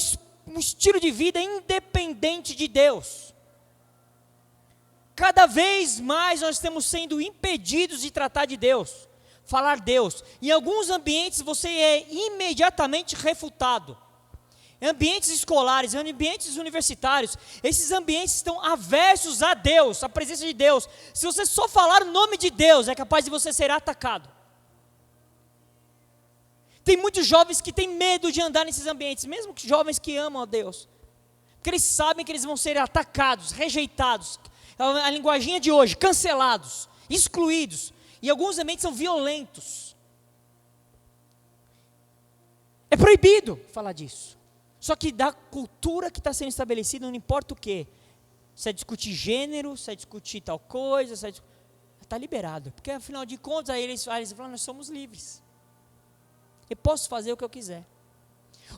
estilo de vida independente de Deus. Cada vez mais nós estamos sendo impedidos de tratar de Deus, falar Deus. Em alguns ambientes você é imediatamente refutado. Em ambientes escolares, em ambientes universitários, esses ambientes estão aversos a Deus, à presença de Deus. Se você só falar o nome de Deus, é capaz de você ser atacado. Tem muitos jovens que têm medo de andar nesses ambientes, mesmo que jovens que amam a Deus, porque eles sabem que eles vão ser atacados, rejeitados, a linguaginha de hoje, cancelados, excluídos, e alguns ambientes são violentos. É proibido falar disso. Só que da cultura que está sendo estabelecida, não importa o que, se é discutir gênero, se é discutir tal coisa, está liberado, porque afinal de contas, aí eles falam, nós somos livres, eu posso fazer o que eu quiser.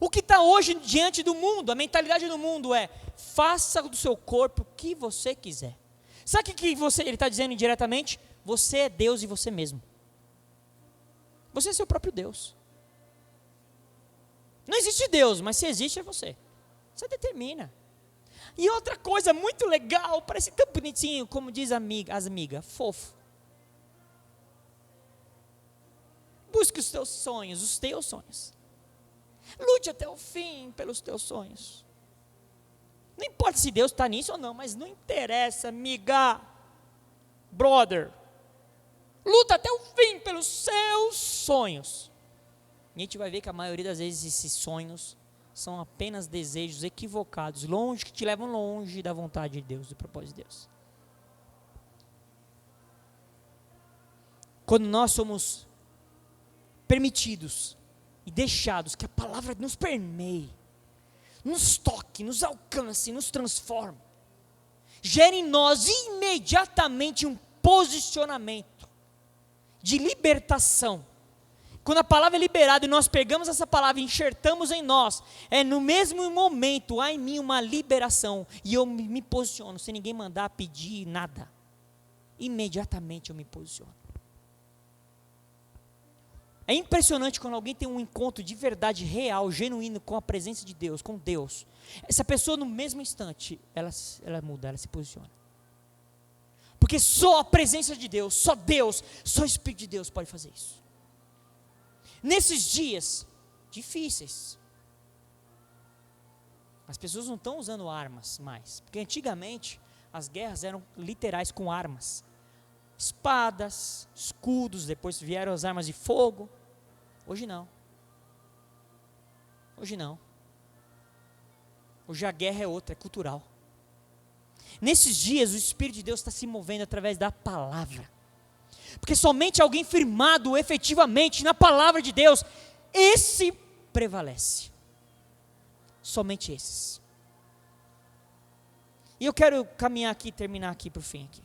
O que está hoje diante do mundo, a mentalidade do mundo é, faça do seu corpo o que você quiser. Sabe o que ele está dizendo indiretamente? Você é Deus e você mesmo. Você é seu próprio Deus. Não existe Deus, mas se existe é você. Você determina. E outra coisa muito legal, parece tão bonitinho, como diz as amigas, fofo. Busque os teus sonhos. Lute até o fim pelos teus sonhos. Não importa se Deus está nisso ou não, mas não interessa, amiga, brother. Luta até o fim pelos seus sonhos. E a gente vai ver que a maioria das vezes esses sonhos são apenas desejos equivocados, longe, que te levam longe da vontade de Deus, do propósito de Deus. Quando nós somos permitidos e deixados que a palavra nos permeie, nos toque, nos alcance, nos transforme, gera em nós imediatamente um posicionamento de libertação. Quando a palavra é liberada e nós pegamos essa palavra e enxertamos em nós, é no mesmo momento, há em mim uma liberação, e eu me posiciono, sem ninguém mandar pedir nada, imediatamente eu me posiciono. É impressionante quando alguém tem um encontro de verdade, real, genuíno, com a presença de Deus, com Deus. Essa pessoa no mesmo instante, ela muda, ela se posiciona. Porque só a presença de Deus, só o Espírito de Deus pode fazer isso. Nesses dias difíceis, as pessoas não estão usando armas mais, porque antigamente as guerras eram literais com armas, espadas, escudos, depois vieram as armas de fogo. Hoje não. Hoje a guerra é outra, é cultural. Nesses dias o Espírito de Deus está se movendo através da palavra. Porque somente alguém firmado efetivamente na palavra de Deus, esse prevalece. Somente esses. E eu quero caminhar aqui, terminar aqui para o fim aqui.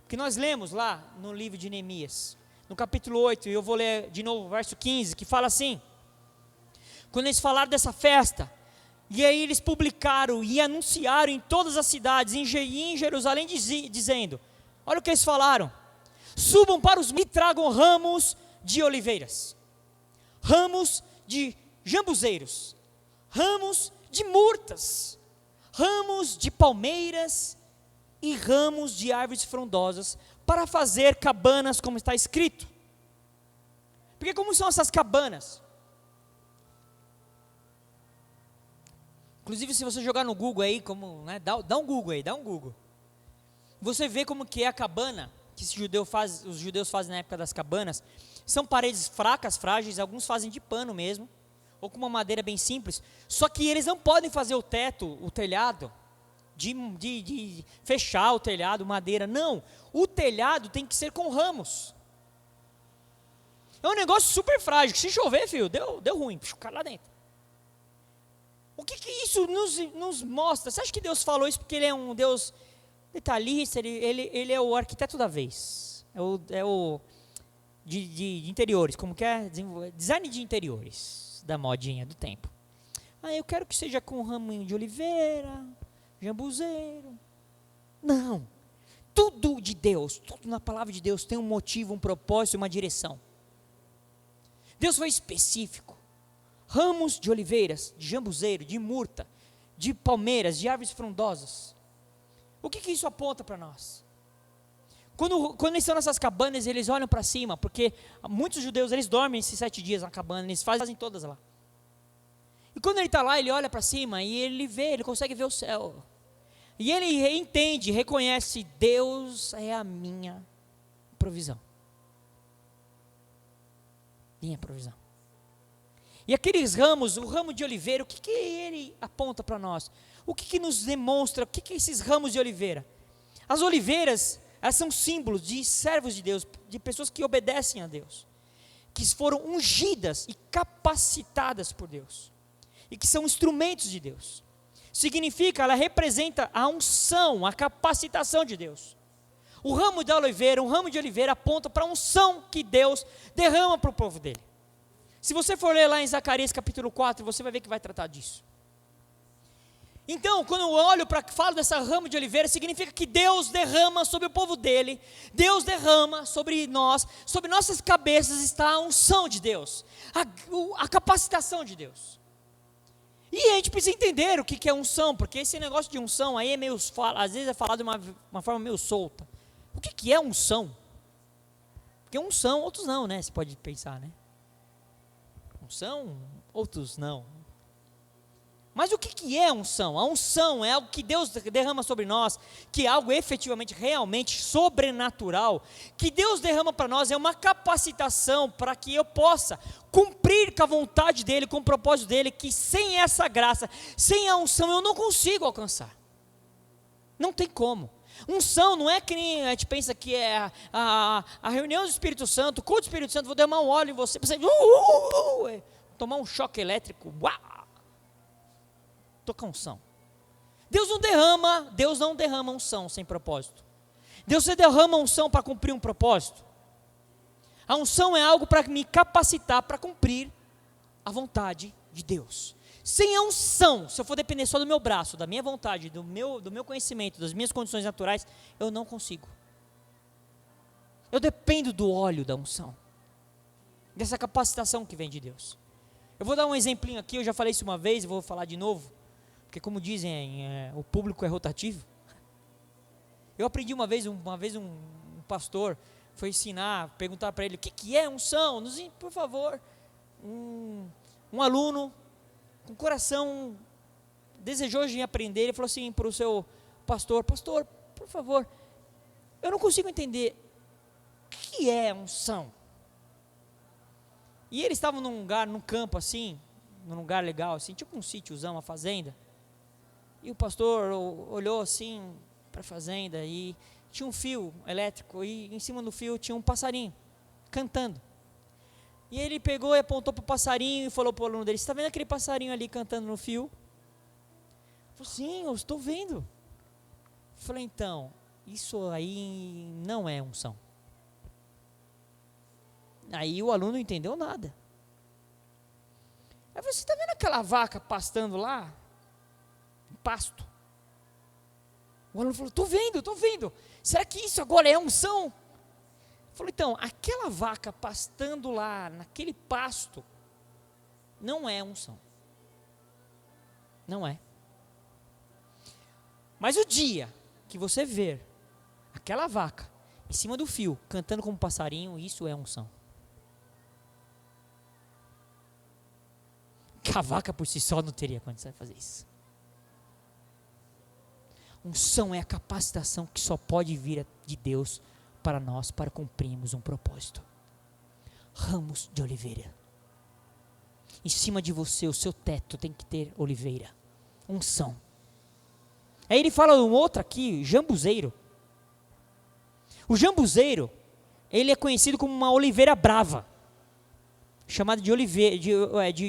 Porque nós lemos lá no livro de Neemias, no capítulo 8, e eu vou ler de novo o verso 15, que fala assim: quando eles falaram dessa festa, e aí eles publicaram e anunciaram em todas as cidades, e em Jerusalém, dizendo, olha o que eles falaram: subam para os e tragam ramos de oliveiras, ramos de jambuzeiros, ramos de murtas, ramos de palmeiras e ramos de árvores frondosas, para fazer cabanas, como está escrito. Porque como são essas cabanas? Inclusive, se você jogar no Google aí, como, né, dá um Google. Você vê como que é a cabana que os judeus fazem na época das cabanas. São paredes fracas, frágeis, alguns fazem de pano mesmo, ou com uma madeira bem simples. Só que eles não podem fazer o teto, o telhado, de fechar o telhado, madeira. Não, o telhado tem que ser com ramos. É um negócio super frágil, que se chover, filho, deu ruim, cai lá dentro. O que isso nos mostra? Você acha que Deus falou isso porque Ele é um Deus detalhista, ele é o arquiteto da vez, é o de interiores, como que é? Design de interiores, da modinha do tempo. Eu quero que seja com raminho de oliveira, jambuzeiro. Não, tudo de Deus, tudo na palavra de Deus tem um motivo, um propósito, uma direção. Deus foi específico. Ramos de oliveiras, de jambuzeiro, de murta, de palmeiras, de árvores frondosas. O que isso aponta para nós? Quando eles estão nessas cabanas, eles olham para cima, porque muitos judeus, eles dormem esses 7 dias na cabana, eles fazem todas lá. E quando ele está lá, ele olha para cima e ele consegue ver o céu. E ele entende, reconhece, Deus é a minha provisão. Minha provisão. E aqueles ramos, o ramo de oliveira, o que ele aponta para nós? O que nos demonstra, o que esses ramos de oliveira? As oliveiras, elas são símbolos de servos de Deus, de pessoas que obedecem a Deus, que foram ungidas e capacitadas por Deus, e que são instrumentos de Deus. Significa, ela representa a unção, a capacitação de Deus. O ramo de oliveira aponta para a unção que Deus derrama para o povo dele. Se você for ler lá em Zacarias capítulo 4, você vai ver que vai tratar disso. Então, quando eu olho para que falo dessa ramo de oliveira, significa que Deus derrama sobre o povo dele, Deus derrama sobre nós, sobre nossas cabeças está a unção de Deus, a capacitação de Deus. E a gente precisa entender o que é unção, porque esse negócio de unção aí é meio, às vezes é falado de uma forma meio solta. O que é unção? Porque unção, outros não, né? Você pode pensar, né? Unção, outros não. Mas o que é unção? A unção é algo que Deus derrama sobre nós, que é algo efetivamente, realmente sobrenatural, que Deus derrama para nós, é uma capacitação para que eu possa cumprir com a vontade dEle, com o propósito dEle, que sem essa graça, sem a unção eu não consigo alcançar. Não tem como. Unção não é que nem a gente pensa que é a reunião do Espírito Santo, o culto do Espírito Santo, vou derramar um óleo em você, tomar um choque elétrico, toca unção. Deus não derrama unção sem propósito. Deus derrama unção para cumprir um propósito. A unção é algo para me capacitar para cumprir a vontade de Deus. Sem a unção, se eu for depender só do meu braço, da minha vontade, do meu conhecimento, das minhas condições naturais, eu não consigo. Eu dependo do óleo da unção, dessa capacitação que vem de Deus. Eu vou dar um exemplinho aqui, eu já falei isso uma vez, vou falar de novo, porque como dizem, o público é rotativo. Eu aprendi uma vez um pastor foi ensinar, perguntar para ele, o que é unção? Por favor, um aluno com coração desejoso de aprender, ele falou assim para o seu pastor, por favor, eu não consigo entender, o que é unção? E eles estavam num campo assim, num lugar legal assim, tipo um sítiozão, uma fazenda, e o pastor olhou assim para a fazenda e tinha um fio elétrico e em cima do fio tinha um passarinho cantando. E ele pegou e apontou para o passarinho e falou para o aluno dele, você está vendo aquele passarinho ali cantando no fio? Ele falou, sim, eu estou vendo. Eu falei, então, isso aí não é unção. Aí o aluno não entendeu nada. Aí você está vendo aquela vaca pastando lá? Pasto. O aluno falou, estou vendo. Será que isso agora é unção? Falou, então, aquela vaca pastando lá, naquele pasto, não é unção. Não é. Mas o dia que você ver aquela vaca em cima do fio, cantando como um passarinho, isso é unção. Que a vaca por si só não teria condição de fazer isso. Unção é a capacitação que só pode vir de Deus para nós, para cumprirmos um propósito. Ramos de oliveira. Em cima de você, o seu teto tem que ter oliveira. Unção. Aí ele fala um outro aqui, jambuzeiro. O jambuzeiro, ele é conhecido como uma oliveira brava. Chamada de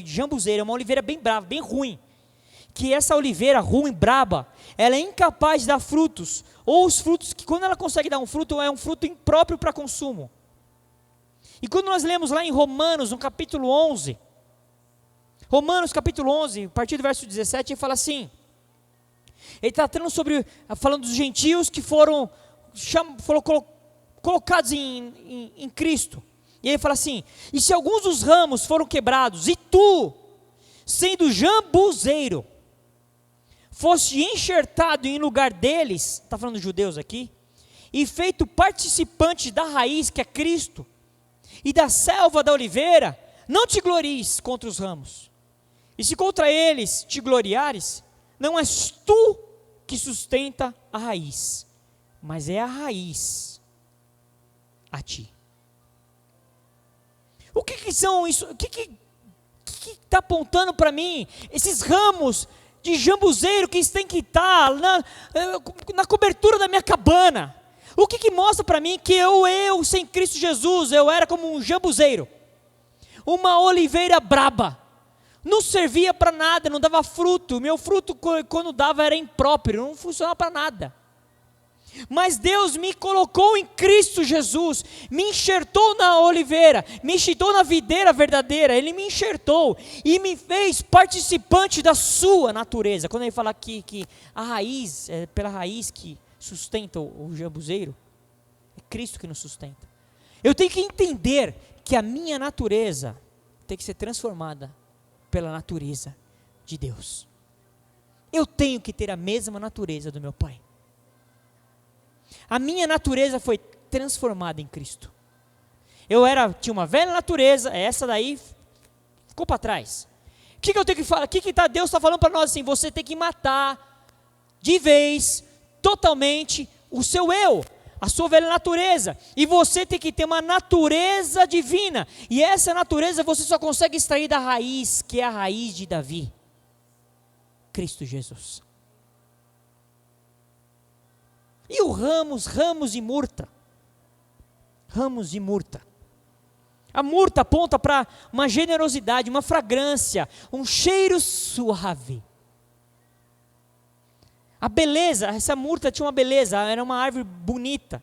jambuzeiro, é uma oliveira bem brava, bem ruim. Que essa oliveira ruim, braba, ela é incapaz de dar frutos, ou os frutos que quando ela consegue dar um fruto, é um fruto impróprio para consumo. E quando nós lemos lá em Romanos, no capítulo 11, Romanos capítulo 11, a partir do verso 17, ele fala assim, ele está falando dos gentios que foram colocados em Cristo, e ele fala assim, e se alguns dos ramos foram quebrados, e tu, sendo jambuzeiro, foste enxertado em lugar deles, está falando dos judeus aqui, e feito participante da raiz que é Cristo, e da selva da oliveira, não te glories contra os ramos, e se contra eles te gloriares, não és tu que sustenta a raiz, mas é a raiz a ti. O que são isso? O que está apontando para mim? Esses ramos de jambuzeiro que tem que estar na cobertura da minha cabana. O que mostra para mim que eu sem Cristo Jesus, eu era como um jambuzeiro, uma oliveira braba, não servia para nada, não dava fruto, meu fruto quando dava era impróprio, não funcionava para nada. Mas Deus me colocou em Cristo Jesus, me enxertou na oliveira, me enxertou na videira verdadeira, Ele me enxertou e me fez participante da sua natureza. Quando Ele fala aqui que a raiz, é pela raiz que sustenta o jambuzeiro, é Cristo que nos sustenta. Eu tenho que entender que a minha natureza tem que ser transformada pela natureza de Deus. Eu tenho que ter a mesma natureza do meu Pai. A minha natureza foi transformada em Cristo. Tinha uma velha natureza, essa daí ficou para trás. O que eu tenho que falar? Deus está falando para nós assim? Você tem que matar de vez, totalmente, o seu eu, a sua velha natureza. E você tem que ter uma natureza divina. E essa natureza você só consegue extrair da raiz, que é a raiz de Davi, Cristo Jesus. E o ramos de murta. Ramos de murta. A murta aponta para uma generosidade, uma fragrância, um cheiro suave. A beleza, essa murta tinha uma beleza, era uma árvore bonita.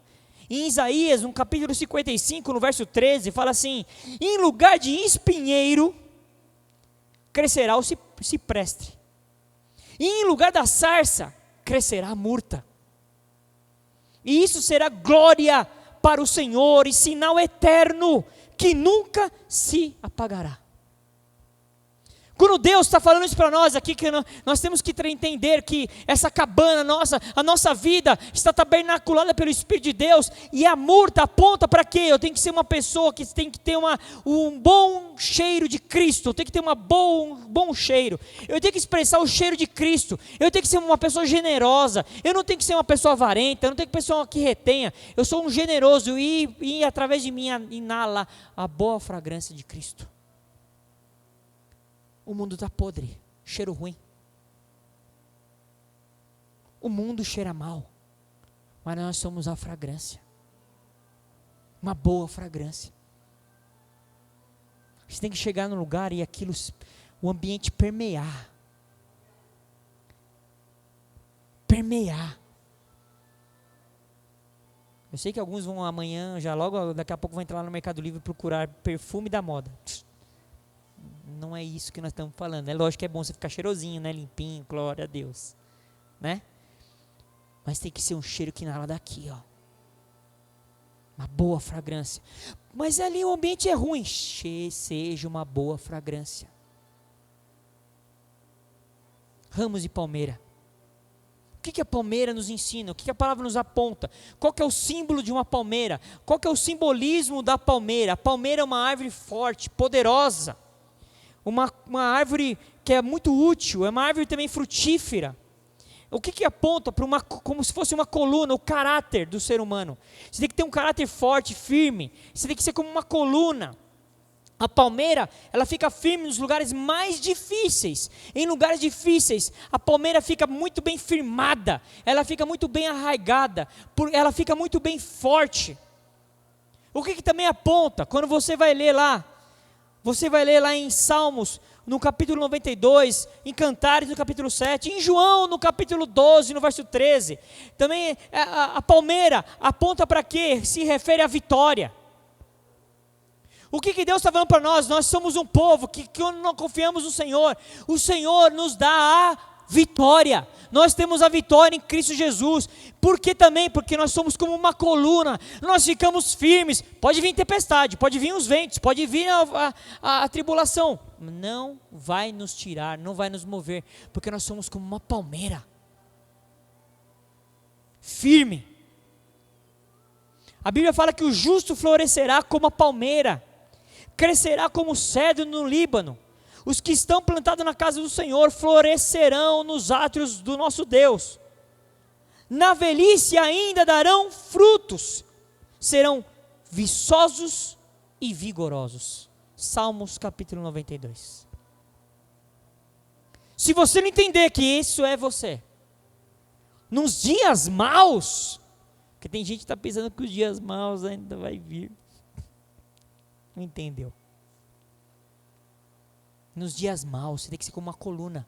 Em Isaías, no capítulo 55, no verso 13, fala assim: em lugar de espinheiro, crescerá o cipreste. E em lugar da sarça, crescerá a murta. E isso será glória para o Senhor e sinal eterno, que nunca se apagará. Quando Deus está falando isso para nós aqui, que nós temos que entender que essa cabana nossa, a nossa vida, está tabernaculada pelo Espírito de Deus, e a murta aponta para quê? Eu tenho que ser uma pessoa que tem que ter um bom cheiro de Cristo, eu tenho que ter um bom cheiro, eu tenho que expressar o cheiro de Cristo, eu tenho que ser uma pessoa generosa, eu não tenho que ser uma pessoa avarenta, eu não tenho que ser uma pessoa que retenha, eu sou um generoso, e através de mim inala a boa fragrância de Cristo. O mundo está podre, cheiro ruim. O mundo cheira mal, mas nós somos a fragrância, uma boa fragrância. Você tem que chegar no lugar e o ambiente permear. Eu sei que alguns vão amanhã, já logo daqui a pouco vão entrar lá no Mercado Livre e procurar perfume da moda. Não é isso que nós estamos falando. É lógico que é bom você ficar cheirosinho, né? Limpinho, glória a Deus, né? Mas tem que ser um cheiro que inala daqui, ó. Uma boa fragrância. Mas ali o ambiente é ruim. Seja uma boa fragrância. Ramos de palmeira. O que a palmeira nos ensina? O que a palavra nos aponta? Qual que é o símbolo de uma palmeira? Qual que é o simbolismo da palmeira? A palmeira é uma árvore forte, poderosa. Uma árvore que é muito útil, é uma árvore também frutífera. O que aponta para como se fosse uma coluna, o caráter do ser humano. Você tem que ter um caráter forte, firme. Você tem que ser como uma coluna. A palmeira, ela fica firme nos lugares mais difíceis. Em lugares difíceis, a palmeira fica muito bem firmada. Ela fica muito bem arraigada. Ela fica muito bem forte. O que também aponta? Quando você vai ler lá em Salmos, no capítulo 92, em Cantares, no capítulo 7, em João, no capítulo 12, no verso 13. Também a palmeira aponta para quê? Se refere à vitória. O que Deus está falando para nós? Nós somos um povo que quando não confiamos no Senhor, o Senhor nos dá a vitória. Nós temos a vitória em Cristo Jesus. Por que também? Porque nós somos como uma coluna, nós ficamos firmes. Pode vir tempestade, pode vir os ventos, pode vir a tribulação, não vai nos tirar, não vai nos mover, porque nós somos como uma palmeira, firme. A Bíblia fala que o justo florescerá como a palmeira, crescerá como o cedro no Líbano. Os que estão plantados na casa do Senhor florescerão nos átrios do nosso Deus. Na velhice ainda darão frutos, serão viçosos e vigorosos. Salmos capítulo 92. Se você não entender que isso é você, nos dias maus, porque tem gente que está pensando que os dias maus ainda vai vir, não entendeu? Nos dias maus, você tem que ser como uma coluna.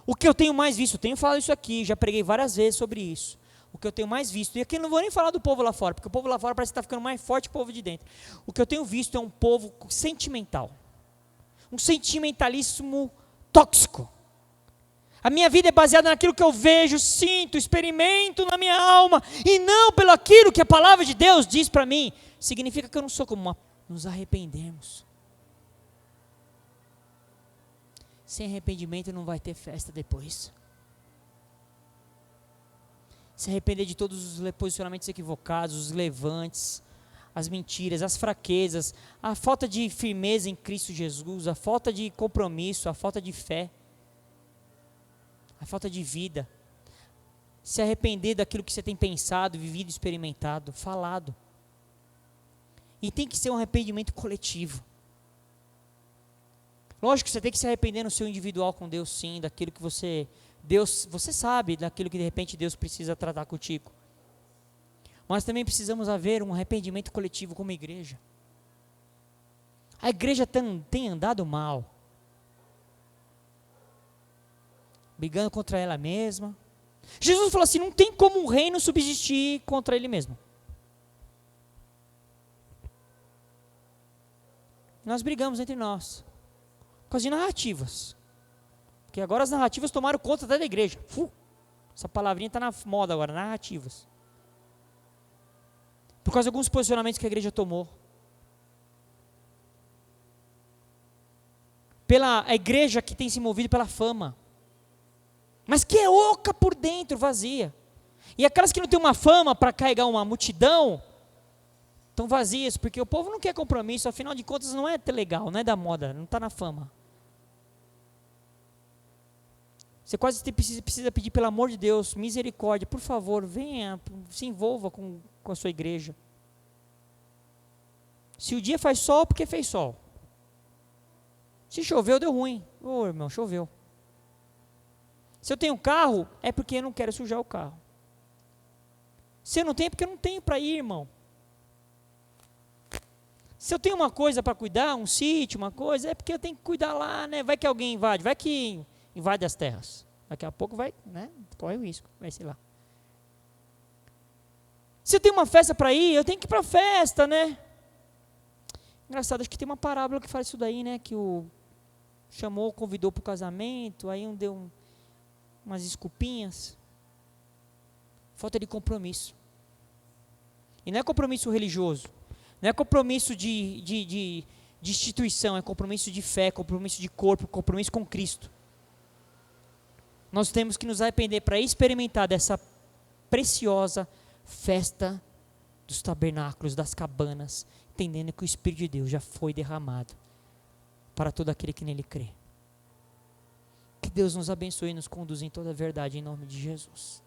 O que eu tenho mais visto, eu tenho falado isso aqui, já preguei várias vezes sobre isso. O que eu tenho mais visto, e aqui eu não vou nem falar do povo lá fora, porque o povo lá fora parece que está ficando mais forte que o povo de dentro. O que eu tenho visto é um povo sentimental. Um sentimentalismo tóxico. A minha vida é baseada naquilo que eu vejo, sinto, experimento na minha alma, e não pelo aquilo que a palavra de Deus diz para mim. Significa que eu não sou como uma... Nos arrependemos. Sem arrependimento não vai ter festa depois. Se arrepender de todos os posicionamentos equivocados, os levantes, as mentiras, as fraquezas, a falta de firmeza em Cristo Jesus, a falta de compromisso, a falta de fé, a falta de vida. Se arrepender daquilo que você tem pensado, vivido, experimentado, falado. E tem que ser um arrependimento coletivo. Lógico que você tem que se arrepender no seu individual com Deus, sim, daquilo que você sabe, daquilo que de repente Deus precisa tratar contigo. Mas também precisamos haver um arrependimento coletivo como igreja. A igreja tem andado mal, brigando contra ela mesma. Jesus falou assim, não tem como um reino subsistir contra ele mesmo. Nós brigamos entre nós, por causa de narrativas, porque agora as narrativas tomaram conta até da igreja. Essa palavrinha está na moda agora, narrativas. Por causa de alguns posicionamentos que a igreja tomou. A igreja que tem se movido pela fama, mas que é oca por dentro, vazia. E aquelas que não têm uma fama para carregar uma multidão, estão vazias, porque o povo não quer compromisso, afinal de contas não é legal, não é da moda, não está na fama. Você quase precisa pedir, pelo amor de Deus, misericórdia, por favor, venha, se envolva com a sua igreja. Se o dia faz sol, porque fez sol. Se choveu, deu ruim. Ô, irmão, choveu. Se eu tenho carro, é porque eu não quero sujar o carro. Se eu não tenho, é porque eu não tenho para ir, irmão. Se eu tenho uma coisa para cuidar, um sítio, uma coisa, é porque eu tenho que cuidar lá, né? Vai que alguém invade, vai que invade as terras. Daqui a pouco vai, né? Corre o risco, vai sei lá. Se eu tenho uma festa para ir, eu tenho que ir para a festa, né? Engraçado, acho que tem uma parábola que fala isso daí, né? Que o convidou para o casamento, aí deu umas desculpinhas. Falta de compromisso. E não é compromisso religioso, não é compromisso de instituição, é compromisso de fé, compromisso de corpo, compromisso com Cristo. Nós temos que nos arrepender para experimentar dessa preciosa festa dos tabernáculos, das cabanas, entendendo que o Espírito de Deus já foi derramado para todo aquele que nele crê. Que Deus nos abençoe e nos conduza em toda a verdade, em nome de Jesus.